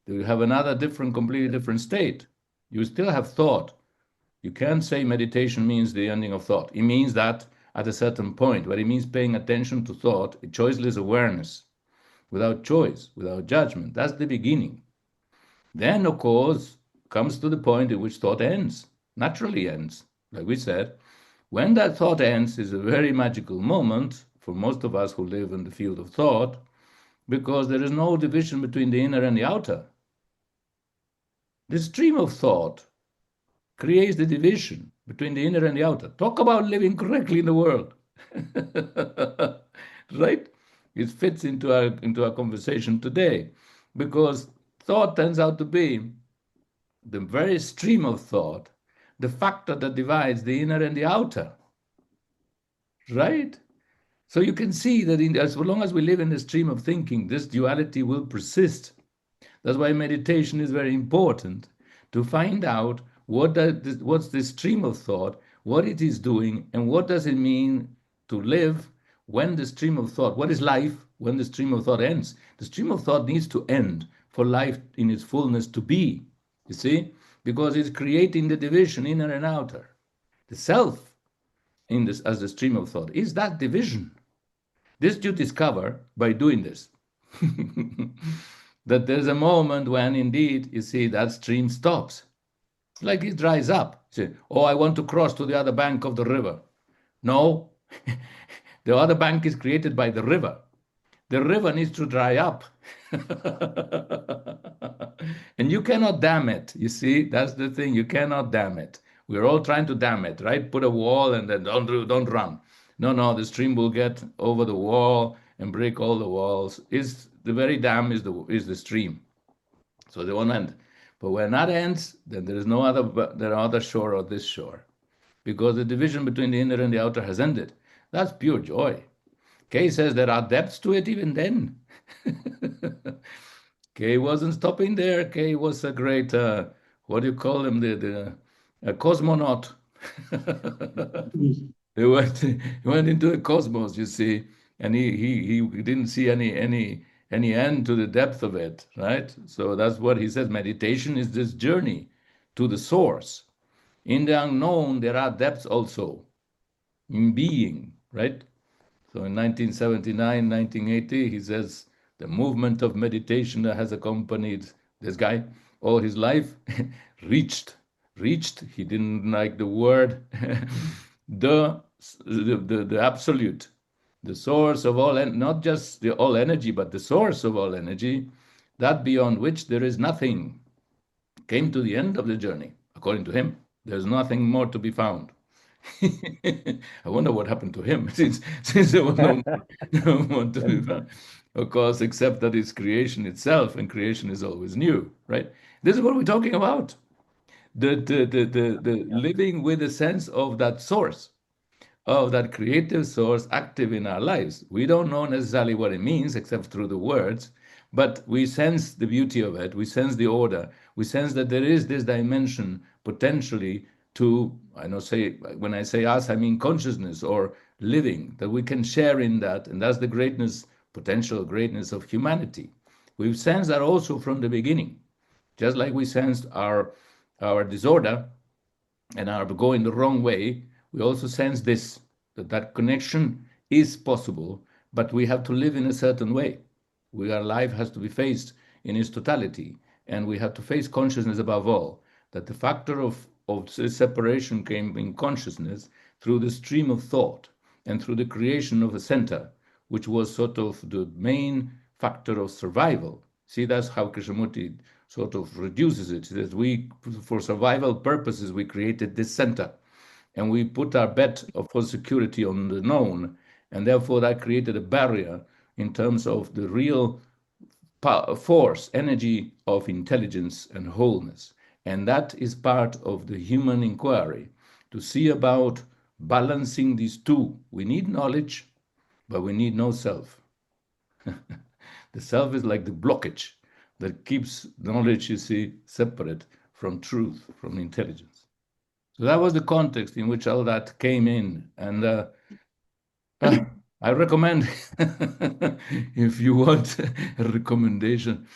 you have another completely different state. You still have thought. You can't say meditation means the ending of thought. It means that at a certain point, where it means paying attention to thought, a choiceless awareness, without choice, without judgment. That's the beginning. Then, of course, comes to the point in which thought ends, naturally ends. Like we said, when that thought ends is a very magical moment for most of us who live in the field of thought, because there is no division between the inner and the outer. The stream of thought creates the division between the inner and the outer. Talk about living correctly in the world. Right? It fits into our conversation today, because thought turns out to be the very stream of thought, the factor that divides the inner and the outer. Right? So you can see that as long as we live in the stream of thinking, this duality will persist. That's why meditation is very important, to find out what's the stream of thought, what it is doing, and what does it mean to live when the stream of thought, what is life when the stream of thought ends? The stream of thought needs to end for life in its fullness to be, you see, because it's creating the division, inner and outer. The self in this as the stream of thought is that division. This you discover by doing this. That there's a moment when indeed, you see, that stream stops. It's like it dries up. You say, oh, I want to cross to the other bank of the river. No, the other bank is created by the river. The river needs to dry up. And you cannot dam it. You see, that's the thing. You cannot dam it. We're all trying to dam it, right? Put a wall and then don't run. No, the stream will get over the wall and break all the walls. The very dam is the stream. So the one end. But when that ends, then there is no other shore or this shore, because the division between the inner and the outer has ended. That's pure joy. Kay says there are depths to it even then. Kay wasn't stopping there. Kay was a great, what do you call him, a cosmonaut. He went into the cosmos, you see, and he didn't see any end to the depth of it, right? So that's what he says. Meditation is this journey to the source. In the unknown, there are depths also in being, right? So in 1979, 1980, he says the movement of meditation that has accompanied this guy all his life reached. He didn't like the word. the absolute, the source of all, and not just all energy, but the source of all energy, that beyond which there is nothing, came to the end of the journey. According to him, there's nothing more to be found. I wonder what happened to him since there was no more to be found. Of course, except that it's creation itself, and creation is always new, right? This is what we're talking about. The living with a sense of that source, of that creative source active in our lives. We don't know necessarily what it means except through the words, but we sense the beauty of it. We sense the order. We sense that there is this dimension potentially to, when I say us, I mean consciousness or living, that we can share in that. And that's the greatness, potential greatness of humanity. We've sensed that also from the beginning, just like we sensed our disorder and our going the wrong way. We also sense this, that connection is possible, but we have to live in a certain way. Our life has to be faced in its totality, and we have to face consciousness above all, that the factor of separation came in consciousness through the stream of thought and through the creation of a center, which was sort of the main factor of survival. See, that's how Krishnamurti sort of reduces it. That for survival purposes, we created this center, and we put our bet for security on the known, and therefore that created a barrier in terms of the real force, energy of intelligence and wholeness. And that is part of the human inquiry, to see about balancing these two. We need knowledge, but we need no self. The self is like the blockage that keeps knowledge, you see, separate from truth, from intelligence. So that was the context in which all that came in. And I recommend, if you want a recommendation,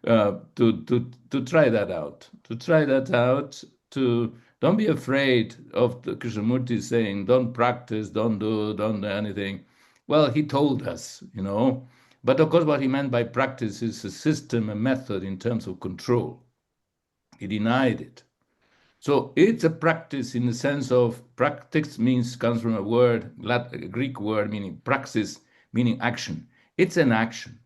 to try that out. To try that out. Don't be afraid of the Krishnamurti saying, "Don't practice, don't do anything." Well, he told us, But of course, what he meant by practice is a system, a method in terms of control. He denied it. So it's a practice in the sense of practice comes from a Greek word meaning praxis, meaning action. It's an action.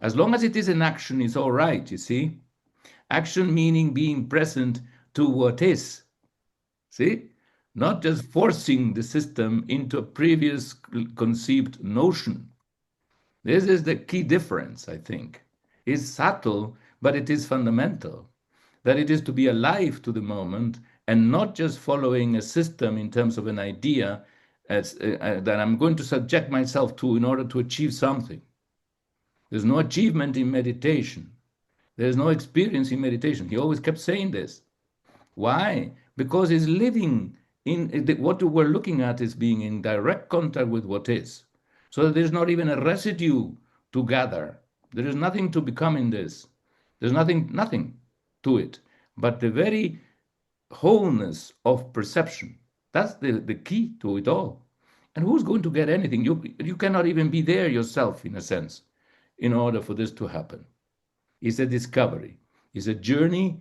As long as it is an action, it's all right, you see. Action meaning being present to what is. See? Not just forcing the system into a previous conceived notion. This is the key difference, I think. It's subtle, but it is fundamental. That it is to be alive to the moment and not just following a system in terms of an idea that I'm going to subject myself to in order to achieve something. There's no achievement in meditation. There's no experience in meditation. He always kept saying this. Why? Because he's living what we're looking at is being in direct contact with what is. So there's not even a residue to gather. There is nothing to become in this. There's nothing to it. But the very wholeness of perception, that's the key to it all. And who's going to get anything? You cannot even be there yourself, in a sense, in order for this to happen. It's a discovery. It's a journey,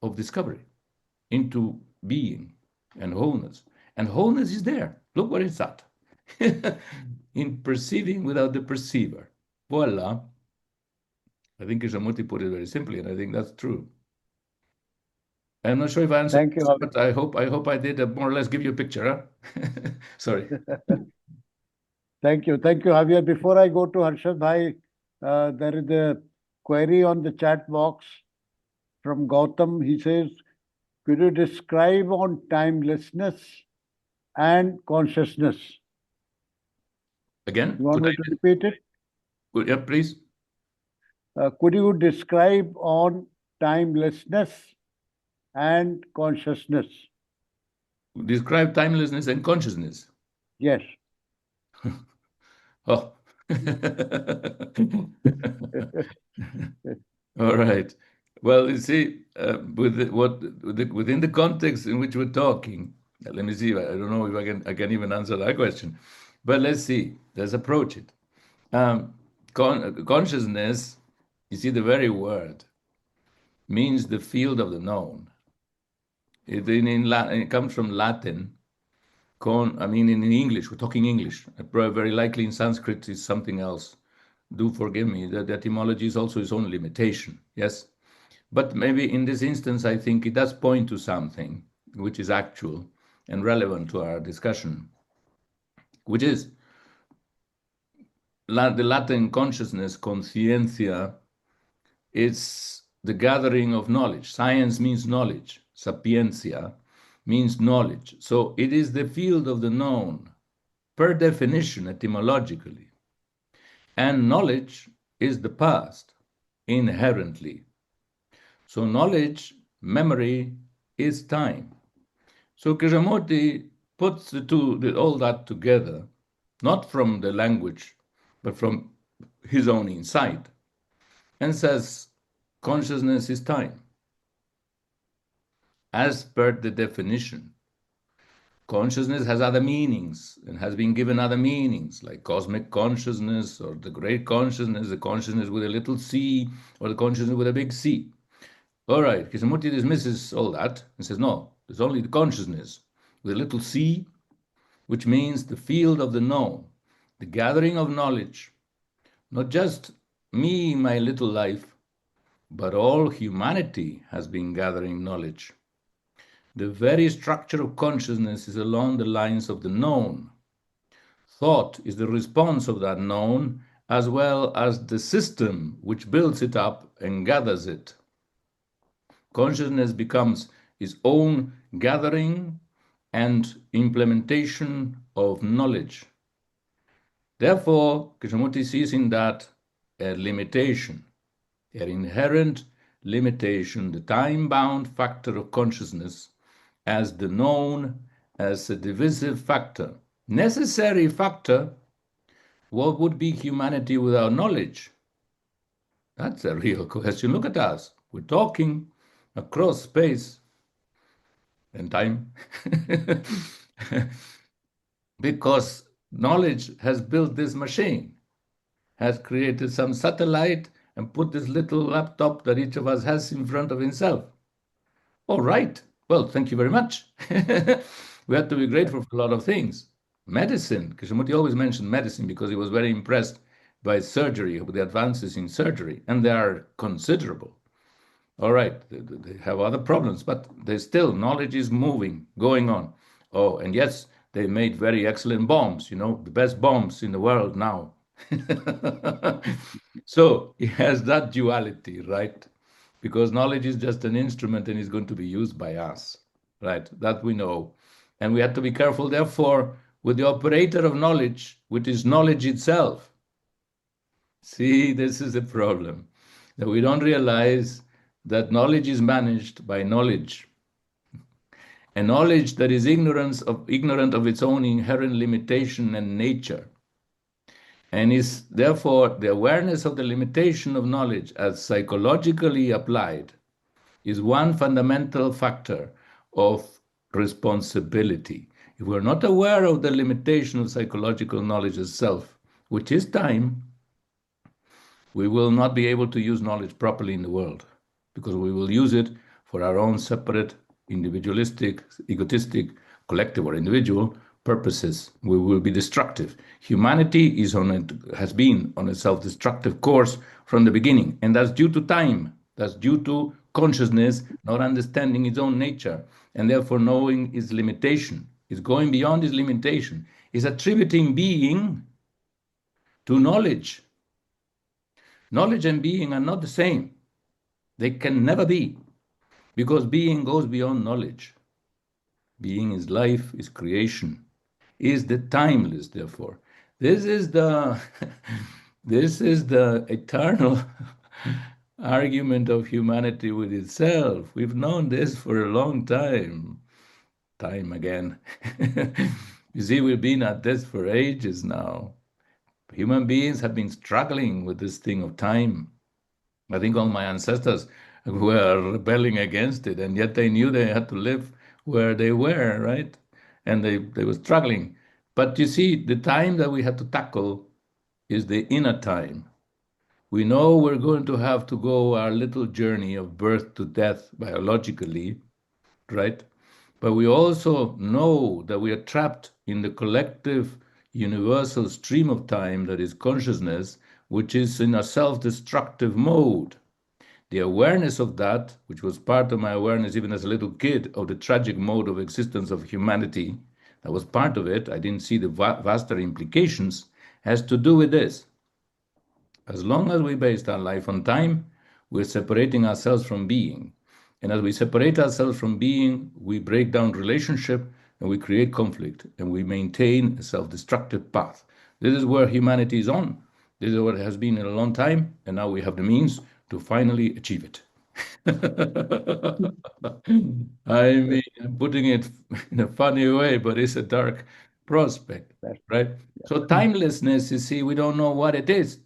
of discovery into being and wholeness. And wholeness is there. Look where it's at. In perceiving without the perceiver. Voila. I think Krishnamurti put it very simply, and I think that's true. I'm not sure if I answered. Thank you, but I hope I did more or less give you a picture. Sorry. Thank you, Javier. Before I go to Harshad Bhai, there is a query on the chat box from Gautam. He says, could you describe on timelessness and consciousness? Again? You want me to repeat it? Yeah, please. Could you describe on timelessness and consciousness? Describe timelessness and consciousness. Yes. Oh. All right. Well, you see, within the context in which we're talking, let me see. I don't know if I can even answer that question, but let's see. Let's approach it. Consciousness, you see, the very word means the field of the known. It comes from Latin. In English, we're talking English. Very likely in Sanskrit is something else. Do forgive me. The etymology is also its own limitation. Yes. But maybe in this instance, I think it does point to something which is actual and relevant to our discussion, which is the Latin consciousness, conscientia, is the gathering of knowledge. Science means knowledge. Sapientia means knowledge. So it is the field of the known, per definition, etymologically. And knowledge is the past, inherently. So knowledge, memory, is time. So Krishnamurti puts all that together, not from the language, but from his own insight, and says consciousness is time. As per the definition, consciousness has other meanings and has been given other meanings, like cosmic consciousness or the great consciousness, the consciousness with a little c, or the consciousness with a big C. All right, Krishnamurti dismisses all that and says, no, there's only the consciousness with a little c, which means the field of the known, the gathering of knowledge, not just me, my little life, but all humanity has been gathering knowledge. The very structure of consciousness is along the lines of the known. Thought is the response of that known, as well as the system which builds it up and gathers it. Consciousness becomes its own gathering and implementation of knowledge. Therefore, Krishnamurti sees in that a limitation, an inherent limitation, the time-bound factor of consciousness, as the known, as a divisive factor. Necessary factor, what would be humanity without knowledge? That's a real question. Look at us. We're talking across space and time because knowledge has built this machine, has created some satellite and put this little laptop that each of us has in front of himself. All right. Well, thank you very much. We have to be grateful for a lot of things. Medicine, Krishnamurti always mentioned medicine because he was very impressed by surgery, with the advances in surgery, and they are considerable. All right, they have other problems, but there's still knowledge is moving, going on. Oh, and yes, they made very excellent bombs, the best bombs in the world now. So it has that duality, right? Because knowledge is just an instrument and is going to be used by us, right? That we know. And we have to be careful, therefore, with the operator of knowledge, which is knowledge itself. See, this is the problem, that we don't realize that knowledge is managed by knowledge. A knowledge that is ignorant of its own inherent limitation and nature, and is therefore the awareness of the limitation of knowledge as psychologically applied is one fundamental factor of responsibility. If we're not aware of the limitation of psychological knowledge itself, which is time, we will not be able to use knowledge properly in the world, because we will use it for our own separate, individualistic, egotistic, collective or individual purposes. We will be destructive. Humanity has been on a self-destructive course from the beginning, and that's due to time. That's due to consciousness not understanding its own nature, and therefore knowing its limitation. It's going beyond its limitation. It's attributing being to knowledge. Knowledge and being are not the same. They can never be, because being goes beyond knowledge. Being is life, is creation, is the timeless, therefore. This is the eternal argument of humanity with itself. We've known this for a long time. Time again. You see, we've been at this for ages now. Human beings have been struggling with this thing of time. I think all my ancestors were rebelling against it, and yet they knew they had to live where they were, right? And they were struggling. But you see, the time that we had to tackle is the inner time. We know we're going to have to go our little journey of birth to death biologically, right? But we also know that we are trapped in the collective universal stream of time that is consciousness, which is in a self-destructive mode. The awareness of that, which was part of my awareness even as a little kid, of the tragic mode of existence of humanity, that was part of it, I didn't see the vaster implications, has to do with this. As long as we based our life on time, we're separating ourselves from being. And as we separate ourselves from being, we break down relationship and we create conflict and we maintain a self-destructive path. This is where humanity is on. This is what it has been in a long time, and now we have the means to finally achieve it. I mean, I'm putting it in a funny way, but it's a dark prospect, right? So timelessness, you see, we don't know what it is.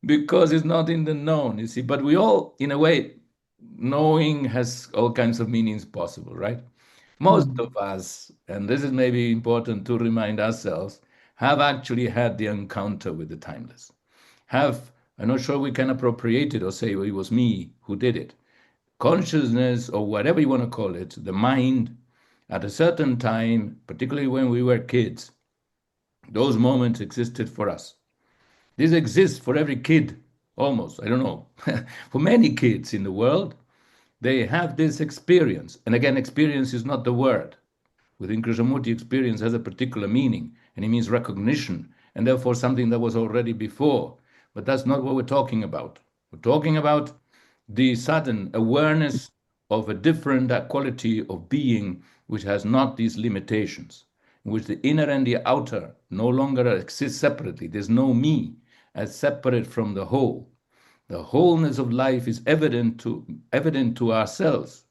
Because it's not in the known, you see. But we all, in a way, knowing has all kinds of meanings possible, right? Most of us, and this is maybe important to remind ourselves, have actually had the encounter with the timeless. I'm not sure we can appropriate it or say, well, it was me who did it. Consciousness, or whatever you want to call it, the mind, at a certain time, particularly when we were kids, those moments existed for us. This exists for every kid, almost, I don't know. For many kids in the world, they have this experience. And again, experience is not the word. Within Krishnamurti, experience has a particular meaning, and it means recognition, and therefore something that was already before. But that's not what we're talking about. We're talking about the sudden awareness of a different quality of being which has not these limitations, in which the inner and the outer no longer exist separately. There's no me. as separate from the whole. The wholeness of life is evident to ourselves.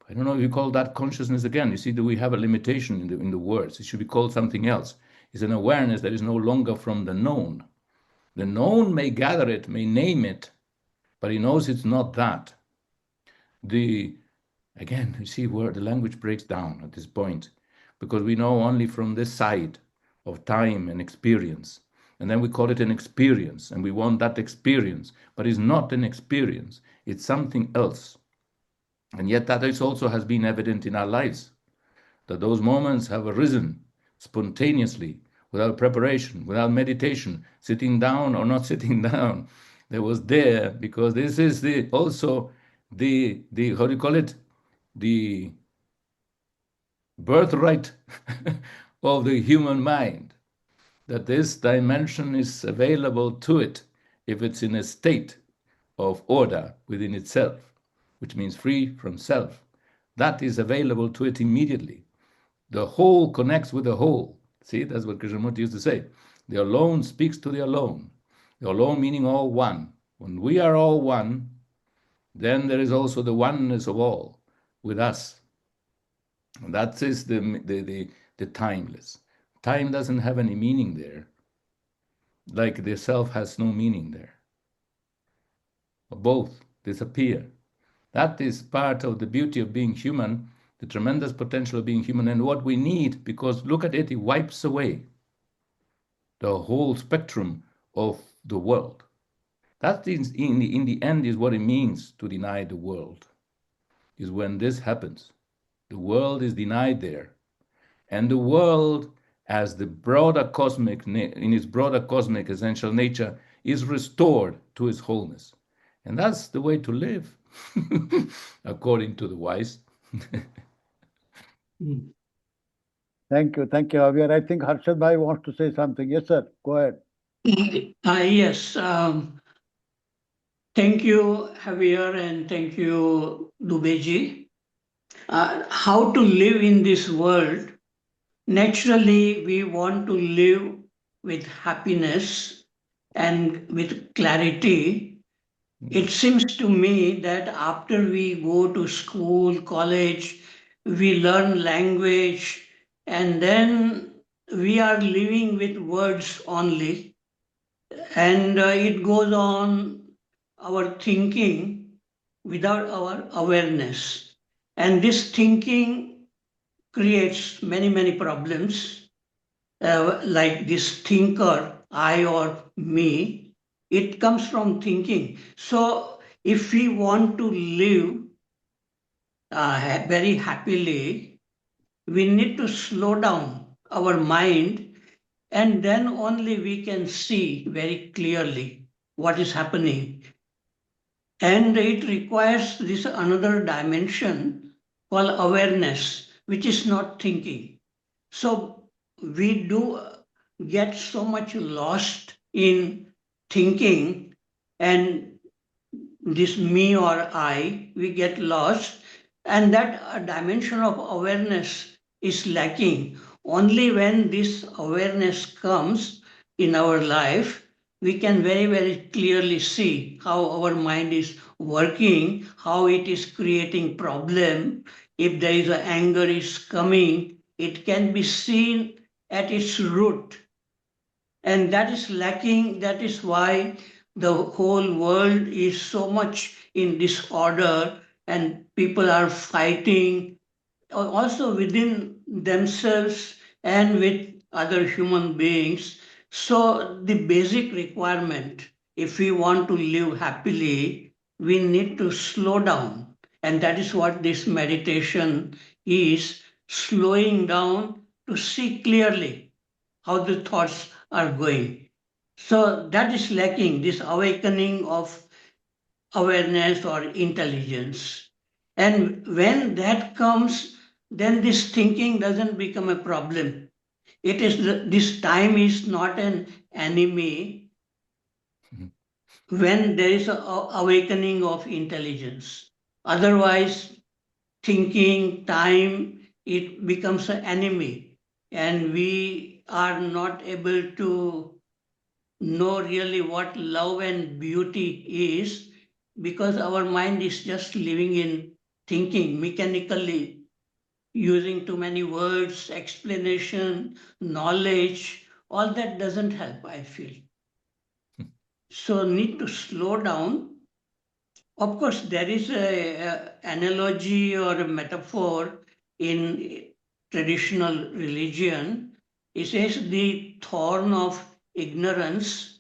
I don't know if you call that consciousness again. You see that we have a limitation in the words. It should be called something else. It's an awareness that is no longer from the known. The known may gather it, may name it, but he knows it's not that. Again, you see where the language breaks down at this point, because we know only from this side of time and experience. And then we call it an experience, and we want that experience, but it's not an experience, it's something else. And yet that also has been evident in our lives, that those moments have arisen spontaneously, without preparation, without meditation, sitting down or not sitting down. There was there, because this is also the how do you call it? The birthright of the human mind, that this dimension is available to it if it's in a state of order within itself, which means free from self. That is available to it immediately. The whole connects with the whole. See, that's what Krishnamurti used to say. The alone speaks to the alone. The alone meaning all one. When we are all one, then there is also the oneness of all with us. And that is the timeless. Time doesn't have any meaning there, like the self has no meaning there. Both disappear. That is part of the beauty of being human, the tremendous potential of being human, and what we need, because look at it, it wipes away the whole spectrum of the world. That is, in the end, is what it means to deny the world, is when this happens. The world is denied there. And the world, as the broader cosmic, in its broader cosmic essential nature, is restored to its wholeness. And that's the way to live, according to the wise. Thank you, Javier. I think Harshad Bhai wants to say something. Yes, sir. Go ahead. Yes. Thank you, Javier, and thank you, Dubeji. How to live in this world? Naturally, we want to live with happiness and with clarity. It seems to me that after we go to school, college, we learn language, and then we are living with words only. And it goes on our thinking without our awareness. And this thinking creates many, many problems, like this thinker, I or me. It comes from thinking. So if we want to live very happily, we need to slow down our mind, and then only we can see very clearly what is happening. And it requires this another dimension called awareness, which is not thinking. So we do get so much lost in thinking, and this me or I, we get lost, and that dimension of awareness is lacking. Only when this awareness comes in our life, we can very, very clearly see how our mind is working, how it is creating problem. If there is anger is coming, it can be seen at its root. And that is lacking. That is why the whole world is so much in disorder, and people are fighting also within themselves and with other human beings. So the basic requirement, if we want to live happily, we need to slow down. And that is what this meditation is, slowing down to see clearly how the thoughts are going. So that is lacking, this awakening of awareness or intelligence. And when that comes, then this thinking doesn't become a problem. It is this time is not an enemy when there is an awakening of intelligence. Otherwise, thinking, time, it becomes an enemy, and we are not able to know really what love and beauty is, because our mind is just living in thinking mechanically, using too many words, explanation, knowledge. All that doesn't help, I feel. So need to slow down. Of course, there is a analogy or a metaphor in traditional religion. It says the thorn of ignorance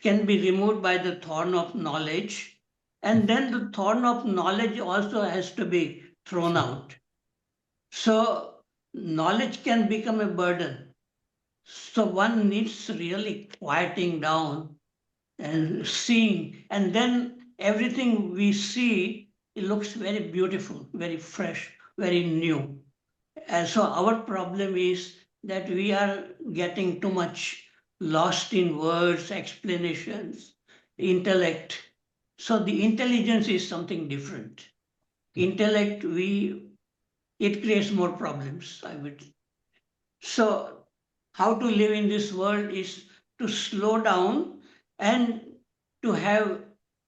can be removed by the thorn of knowledge, and then the thorn of knowledge also has to be thrown out. So knowledge can become a burden. So one needs really quieting down and seeing, and then everything we see, it looks very beautiful, very fresh, very new. And so our problem is that we are getting too much lost in words, explanations, intellect. So the intelligence is something different. Intellect, it creates more problems, I would. So how to live in this world is to slow down and to have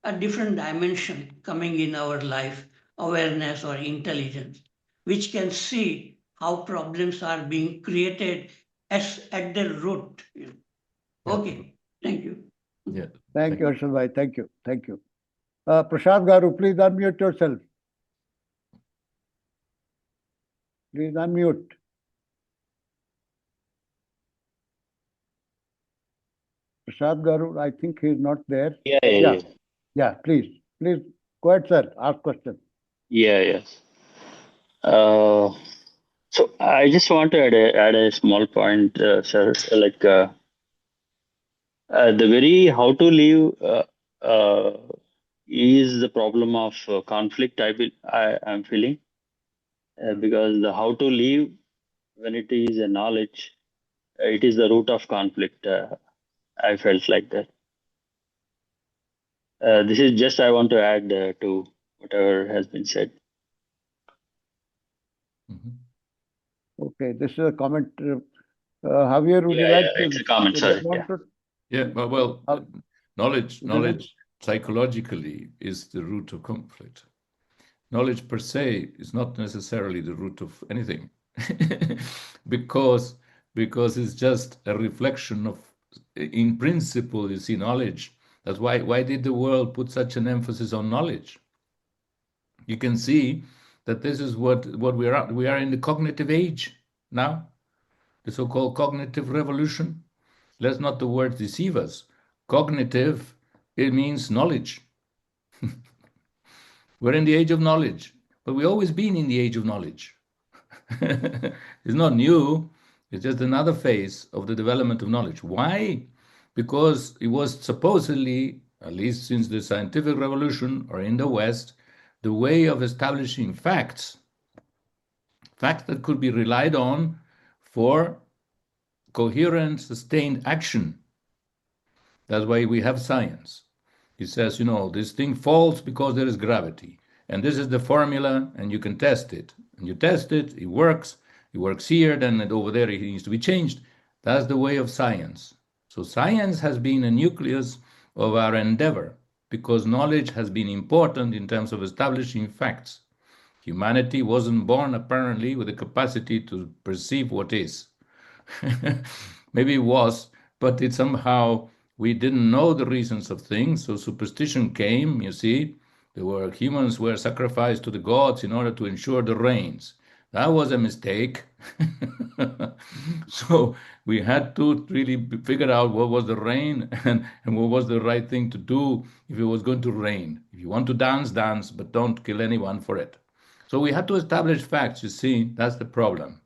a different dimension coming in our life, awareness or intelligence, which can see how problems are being created as at their root. Okay, thank you. Yeah. Thank you, Harshad bhai. Thank you. Thank you. Prasad Garu, please unmute yourself. Please unmute. Prasad Garu, I think he's not there. Yeah, please. Please go ahead, sir. Ask question. Yes. So I just want to add a small point, sir. Like the very how to live is the problem of conflict. I'm feeling because the how to live when it is a knowledge, it is the root of conflict. I felt like that. This is just I want to add to whatever has been said. Okay, this is a comment. Javier, would you like to? It's a comment, sorry. Well, knowledge psychologically is the root of conflict. Knowledge per se is not necessarily the root of anything, because it's just a reflection of, in principle, you see, knowledge. That's why did the world put such an emphasis on knowledge? You can see that this is what we are. We are in the cognitive age now, the so-called cognitive revolution. Let's not the word deceive us. Cognitive, it means knowledge. We're in the age of knowledge, but we've always been in the age of knowledge. It's not new. It's just another phase of the development of knowledge. Why? Because it was supposedly, at least since the scientific revolution or in the West, the way of establishing facts that could be relied on for coherent, sustained action. That's why we have science. It says, this thing falls because there is gravity. And this is the formula, and you can test it. And you test it, it works here, then over there it needs to be changed. That's the way of science. So science has been a nucleus of our endeavor, because knowledge has been important in terms of establishing facts. Humanity wasn't born, apparently, with the capacity to perceive what is. Maybe it was, but it somehow, we didn't know the reasons of things, so superstition came, you see. Humans were sacrificed to the gods in order to ensure the rains. That was a mistake. So we had to really figure out what was the rain and what was the right thing to do if it was going to rain. If you want to dance, dance, but don't kill anyone for it. So we had to establish facts, you see, that's the problem.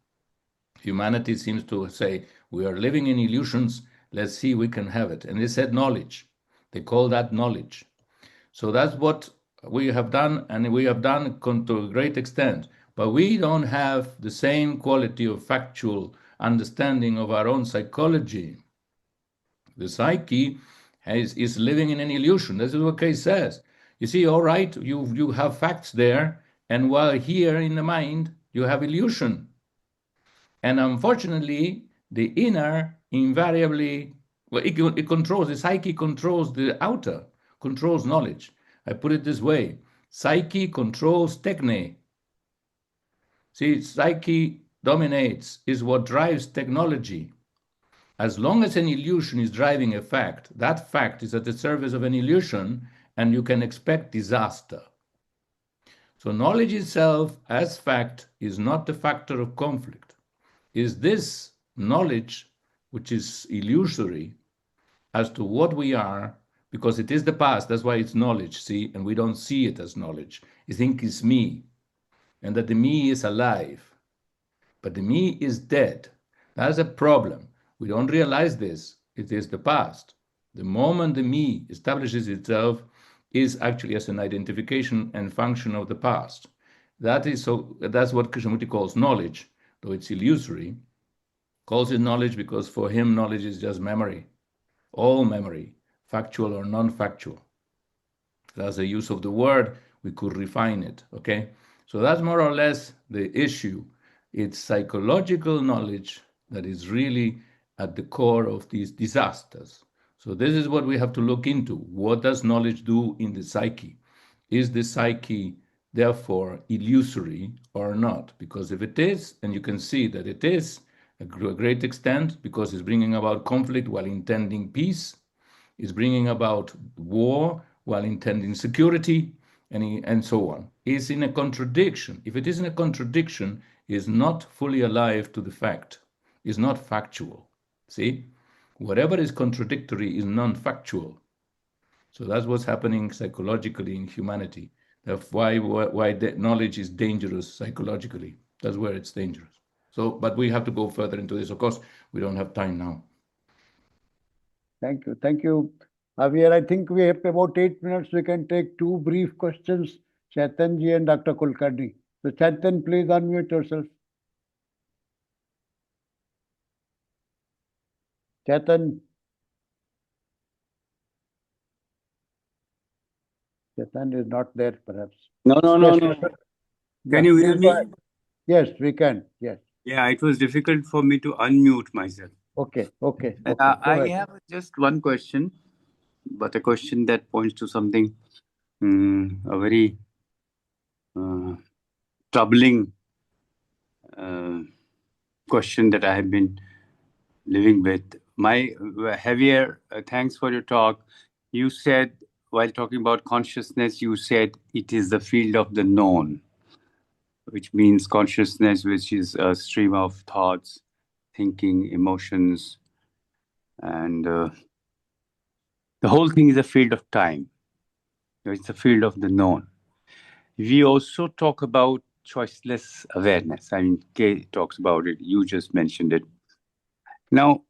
Humanity seems to say, we are living in illusions, let's see if we can have it. And they said knowledge. They call that knowledge. So that's what we have done, and we have done to a great extent. But we don't have the same quality of factual understanding of our own psychology. The psyche is living in an illusion. This is what Kay says. You see, all right, you have facts there, and while here in the mind, you have illusion. And unfortunately, the inner invariably, Well, it controls, the psyche controls the outer, controls knowledge. I put it this way: psyche controls techne. See, psyche dominates, is what drives technology. As long as an illusion is driving a fact, that fact is at the service of an illusion, and you can expect disaster. So knowledge itself as fact is not the factor of conflict. Is this knowledge, which is illusory as to what we are, because it is the past, that's why it's knowledge, see, and we don't see it as knowledge. We think it's me, and that the me is alive, but the me is dead. That's a problem. We don't realize this. It is the past. The moment the me establishes itself is actually as an identification and function of the past. That's what Krishnamurti calls knowledge, though it's illusory. Calls it knowledge because for him knowledge is just memory. All memory, factual or non-factual. That's the use of the word. We could refine it, okay? So that's more or less the issue. It's psychological knowledge that is really at the core of these disasters. So this is what we have to look into. What does knowledge do in the psyche? Is the psyche therefore illusory or not? Because if it is, and you can see that it is to a great extent, because it's bringing about conflict while intending peace, it's bringing about war while intending security, and so on. It's in a contradiction. If it is in a contradiction, it's not fully alive to the fact. It's not factual. See? Whatever is contradictory is non-factual. So that's what's happening psychologically in humanity. That's why knowledge is dangerous psychologically. That's where it's dangerous. So, but we have to go further into this. Of course, we don't have time now. Thank you. Thank you, Javier. I think we have about 8 minutes. We can take two brief questions, Chaitanji and Dr. Kulkarni. So, Chaitan, please unmute yourself. Chaitan. Chaitan is not there, perhaps. No. Can you hear me? Yes, we can. Yes. Yeah, it was difficult for me to unmute myself. Okay. I have just one question, but a question that points to something, a very troubling question that I have been living with. Javier, thanks for your talk. You said, while talking about consciousness, you said it is the field of the known, which means consciousness, which is a stream of thoughts, thinking, emotions, and the whole thing is a field of time. It's a field of the known. We also talk about choiceless awareness. I mean, Kay talks about it. You just mentioned it. Now,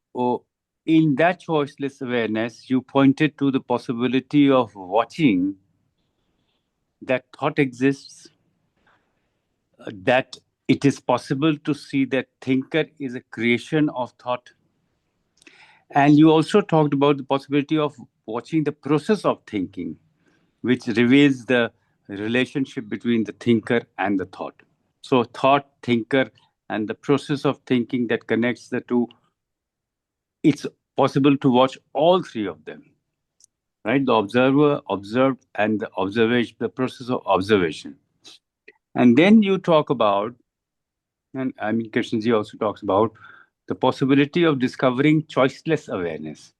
in that choiceless awareness, you pointed to the possibility of watching that thought exists, that it is possible to see that thinker is a creation of thought. And you also talked about the possibility of watching the process of thinking, which reveals the relationship between the thinker and the thought. So thought, thinker, and the process of thinking that connects the two, it's possible to watch all three of them, right? The observer, observed, and the observation, the process of observation. And then you talk about, and I mean, Krishnji also talks about the possibility of discovering choiceless awareness.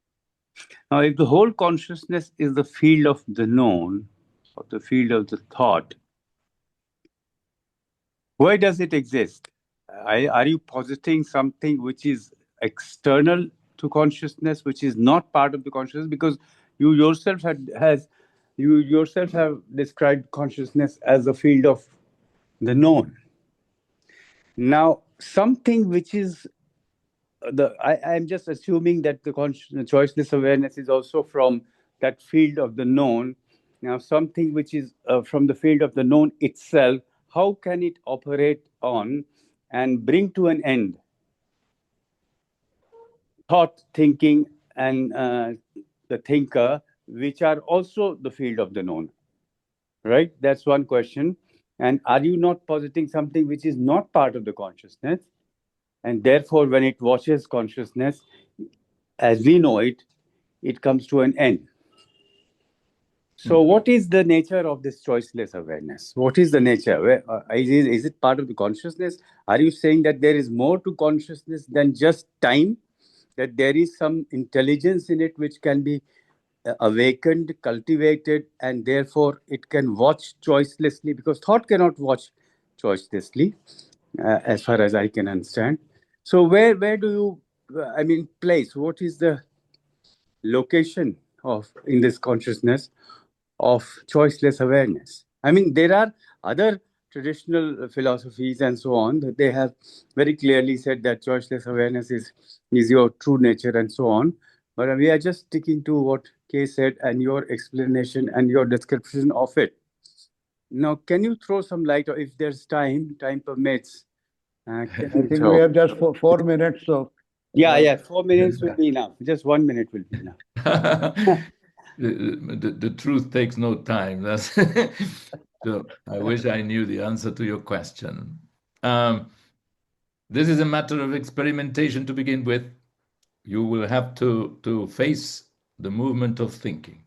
Now, if the whole consciousness is the field of the known, or the field of the thought, where does it exist? Are you positing something which is external to consciousness, which is not part of the consciousness? Because you yourself have described consciousness as a field of the known. Now, something which is I'm just assuming that the choiceless awareness is also from that field of the known. Now, something which is from the field of the known itself, how can it operate on and bring to an end thought, thinking, and the thinker, which are also the field of the known? Right? That's one question. And are you not positing something which is not part of the consciousness? And therefore, when it watches consciousness, as we know it, it comes to an end. So what is the nature of this choiceless awareness? What is the nature? Is it part of the consciousness? Are you saying that there is more to consciousness than just time? That there is some intelligence in it which can be awakened, cultivated, and therefore it can watch choicelessly? Because thought cannot watch choicelessly, as far as I can understand. So where do you, place? What is the location of in this consciousness of choiceless awareness? I mean, there are other traditional philosophies and so on that they have very clearly said that choiceless awareness is your true nature and so on. But we are just sticking to what Kay said and your explanation and your description of it. Now, can you throw some light, or if there's time permits? I think we have just 4 minutes. So yeah, 4 minutes will be enough. Just 1 minute will be enough. The truth takes no time. So I wish I knew the answer to your question. This is a matter of experimentation to begin with. You will have to face the movement of thinking.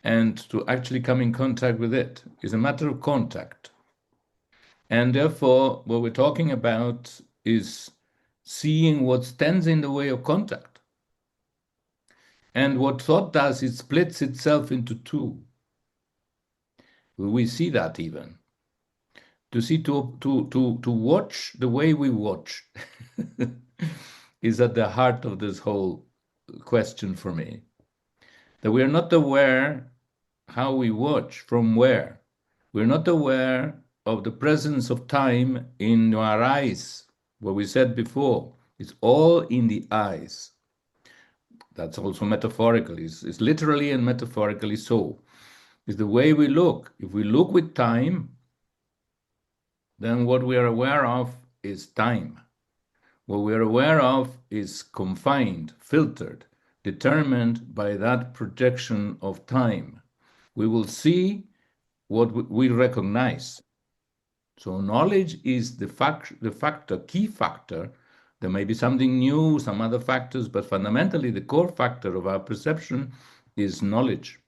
And to actually come in contact with it is a matter of contact. And therefore, what we're talking about is seeing what stands in the way of contact. And what thought does, it splits itself into two. We see that even. To watch the way we watch is at the heart of this whole question for me. That we are not aware how we watch, from where. We're not aware of the presence of time in our eyes. What we said before, it's all in the eyes. That's also metaphorically. It's literally and metaphorically so. It's the way we look. If we look with time, then what we are aware of is time. What we are aware of is confined, filtered, determined by that projection of time. We will see what we recognize. So knowledge is the factor, key factor. There may be something new, some other factors, but fundamentally the core factor of our perception is knowledge,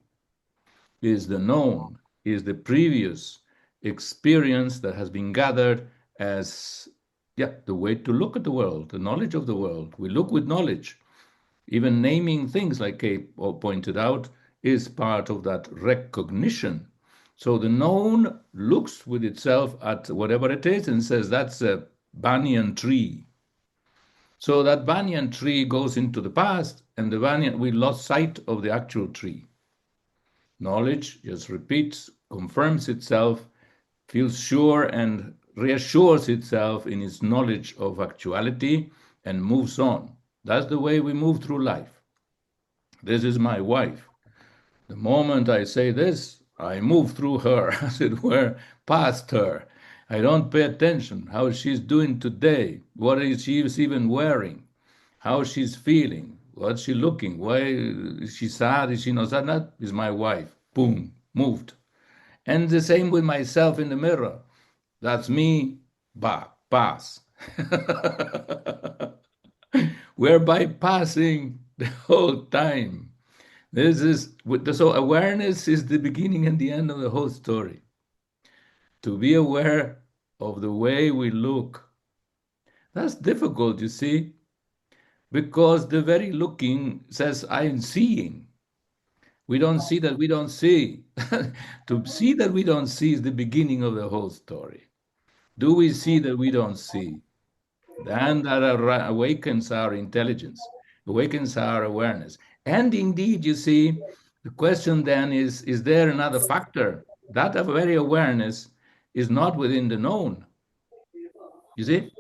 is the known, is the previous experience that has been gathered as the way to look at the world, the knowledge of the world. We look with knowledge. Even naming things, like Kay pointed out, is part of that recognition. So the known looks with itself at whatever it is and says, that's a banyan tree. So that banyan tree goes into the past, and we lost sight of the actual tree. Knowledge just repeats, confirms itself, feels sure and reassures itself in its knowledge of actuality and moves on. That's the way we move through life. This is my wife. The moment I say this, I move through her, as it were, past her. I don't pay attention how she's doing today, what is she even wearing, how she's feeling, what's she looking, why is she sad, is she not sad? That is my wife. Boom, moved. And the same with myself in the mirror. That's me, pass. We're bypassing the whole time. So awareness is the beginning and the end of the whole story. To be aware of the way we look. That's difficult, you see, because the very looking says, I'm seeing. We don't see that we don't see. To see that we don't see is the beginning of the whole story. Do we see that we don't see? Then that awakens our intelligence, awakens our awareness. And indeed, you see, the question then is there another factor? That very awareness is not within the known. You see?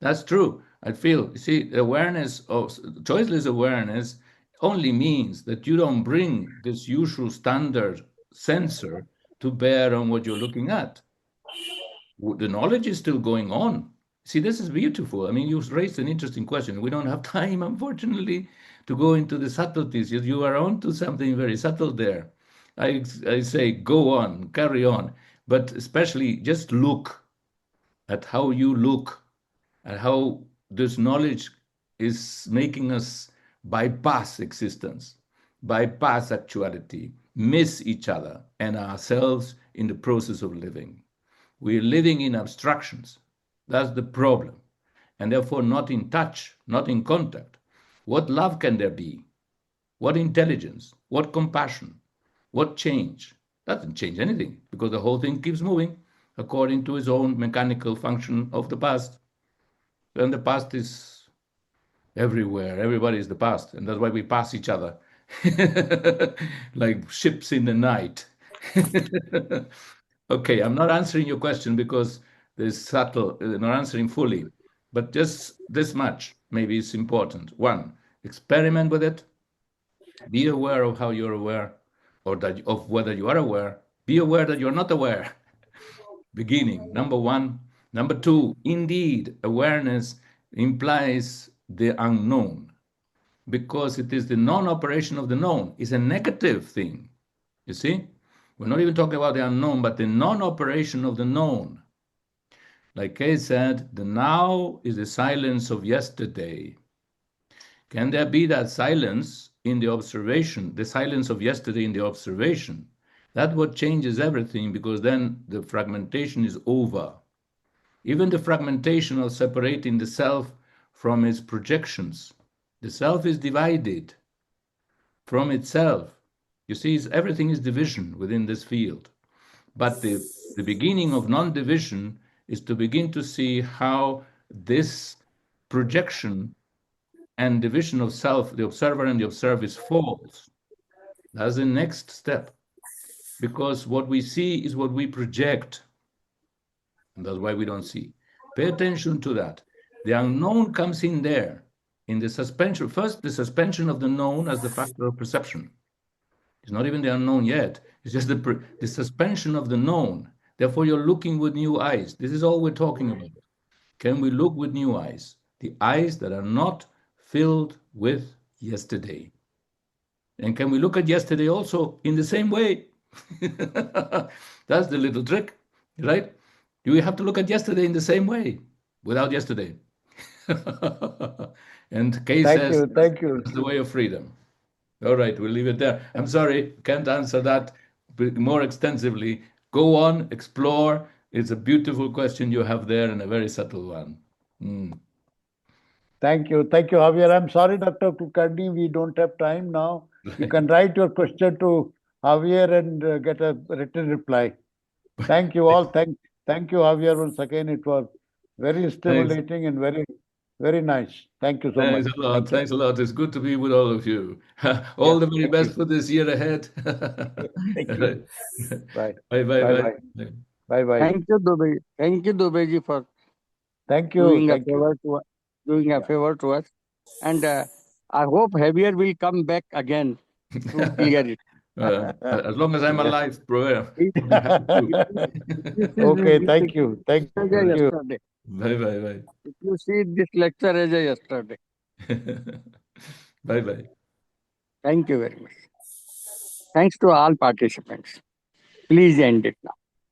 That's true. I feel, you see, awareness of choiceless awareness only means that you don't bring this usual standard sensor to bear on what you're looking at. The knowledge is still going on. See, this is beautiful. I mean, you raised an interesting question. We don't have time, unfortunately, to go into the subtleties. You are on to something very subtle there. I say, go on, carry on, but especially just look at how you look, and how this knowledge is making us bypass existence, bypass actuality, miss each other and ourselves in the process of living. We're living in abstractions. That's the problem. And therefore not in touch, not in contact. What love can there be? What intelligence? What compassion? What change? Doesn't change anything because the whole thing keeps moving according to its own mechanical function of the past. And the past is everywhere. Everybody is the past. And that's why we pass each other like ships in the night. Okay, I'm not answering your question because there's subtle, not answering fully, but just this much maybe is important. One, experiment with it. Be aware of how you're aware, or that of whether you are aware. Be aware that you're not aware. Beginning, number one. Number two, indeed, awareness implies the unknown because it is the non-operation of the known. It's a negative thing. You see? We're not even talking about the unknown, but the non-operation of the known. Like Kay said, the now is the silence of yesterday. Can there be that silence in the observation, the silence of yesterday in the observation? That's what changes everything because then the fragmentation is over. Even the fragmentation of separating the self from its projections. The self is divided from itself. You see, everything is division within this field. But the beginning of non-division is to begin to see how this projection and division of self, the observer and the observed, is false. That's the next step. Because what we see is what we project. And that's why we don't see. Pay attention to that. The unknown comes in there, in the suspension. First, the suspension of the known as the factor of perception. It's not even the unknown yet. It's just the suspension of the known. Therefore, you're looking with new eyes. This is all we're talking about. Can we look with new eyes? The eyes that are not filled with yesterday. And can we look at yesterday also in the same way? That's the little trick, right? You have to look at yesterday in the same way, without yesterday. And Kay says, Thank you. that's the way of freedom. All right, we'll leave it there. I'm sorry, can't answer that more extensively. Go on, explore. It's a beautiful question you have there and a very subtle one. Thank you, Javier. I'm sorry, Dr. Kulkarni, we don't have time now. You can write your question to Javier and get a written reply. Thank you all. Thank you, Javier, once again. It was very stimulating and very, very nice. Thank you so much. Thanks a lot. Thanks a lot. It's good to be with all of you. All the very best for this year ahead. Thank you. Bye. Bye. Bye. Bye. Thank you, Dubey. Thank you, Dubeyji, for Thank you. doing a favor to us. And I hope Javier will come back again to clear it. As long as I'm alive, bro. Okay, thank you. Thank you. Yesterday. Bye. If you see this lecture as a yesterday. Bye. Thank you very much. Thanks to all participants. Please end it now.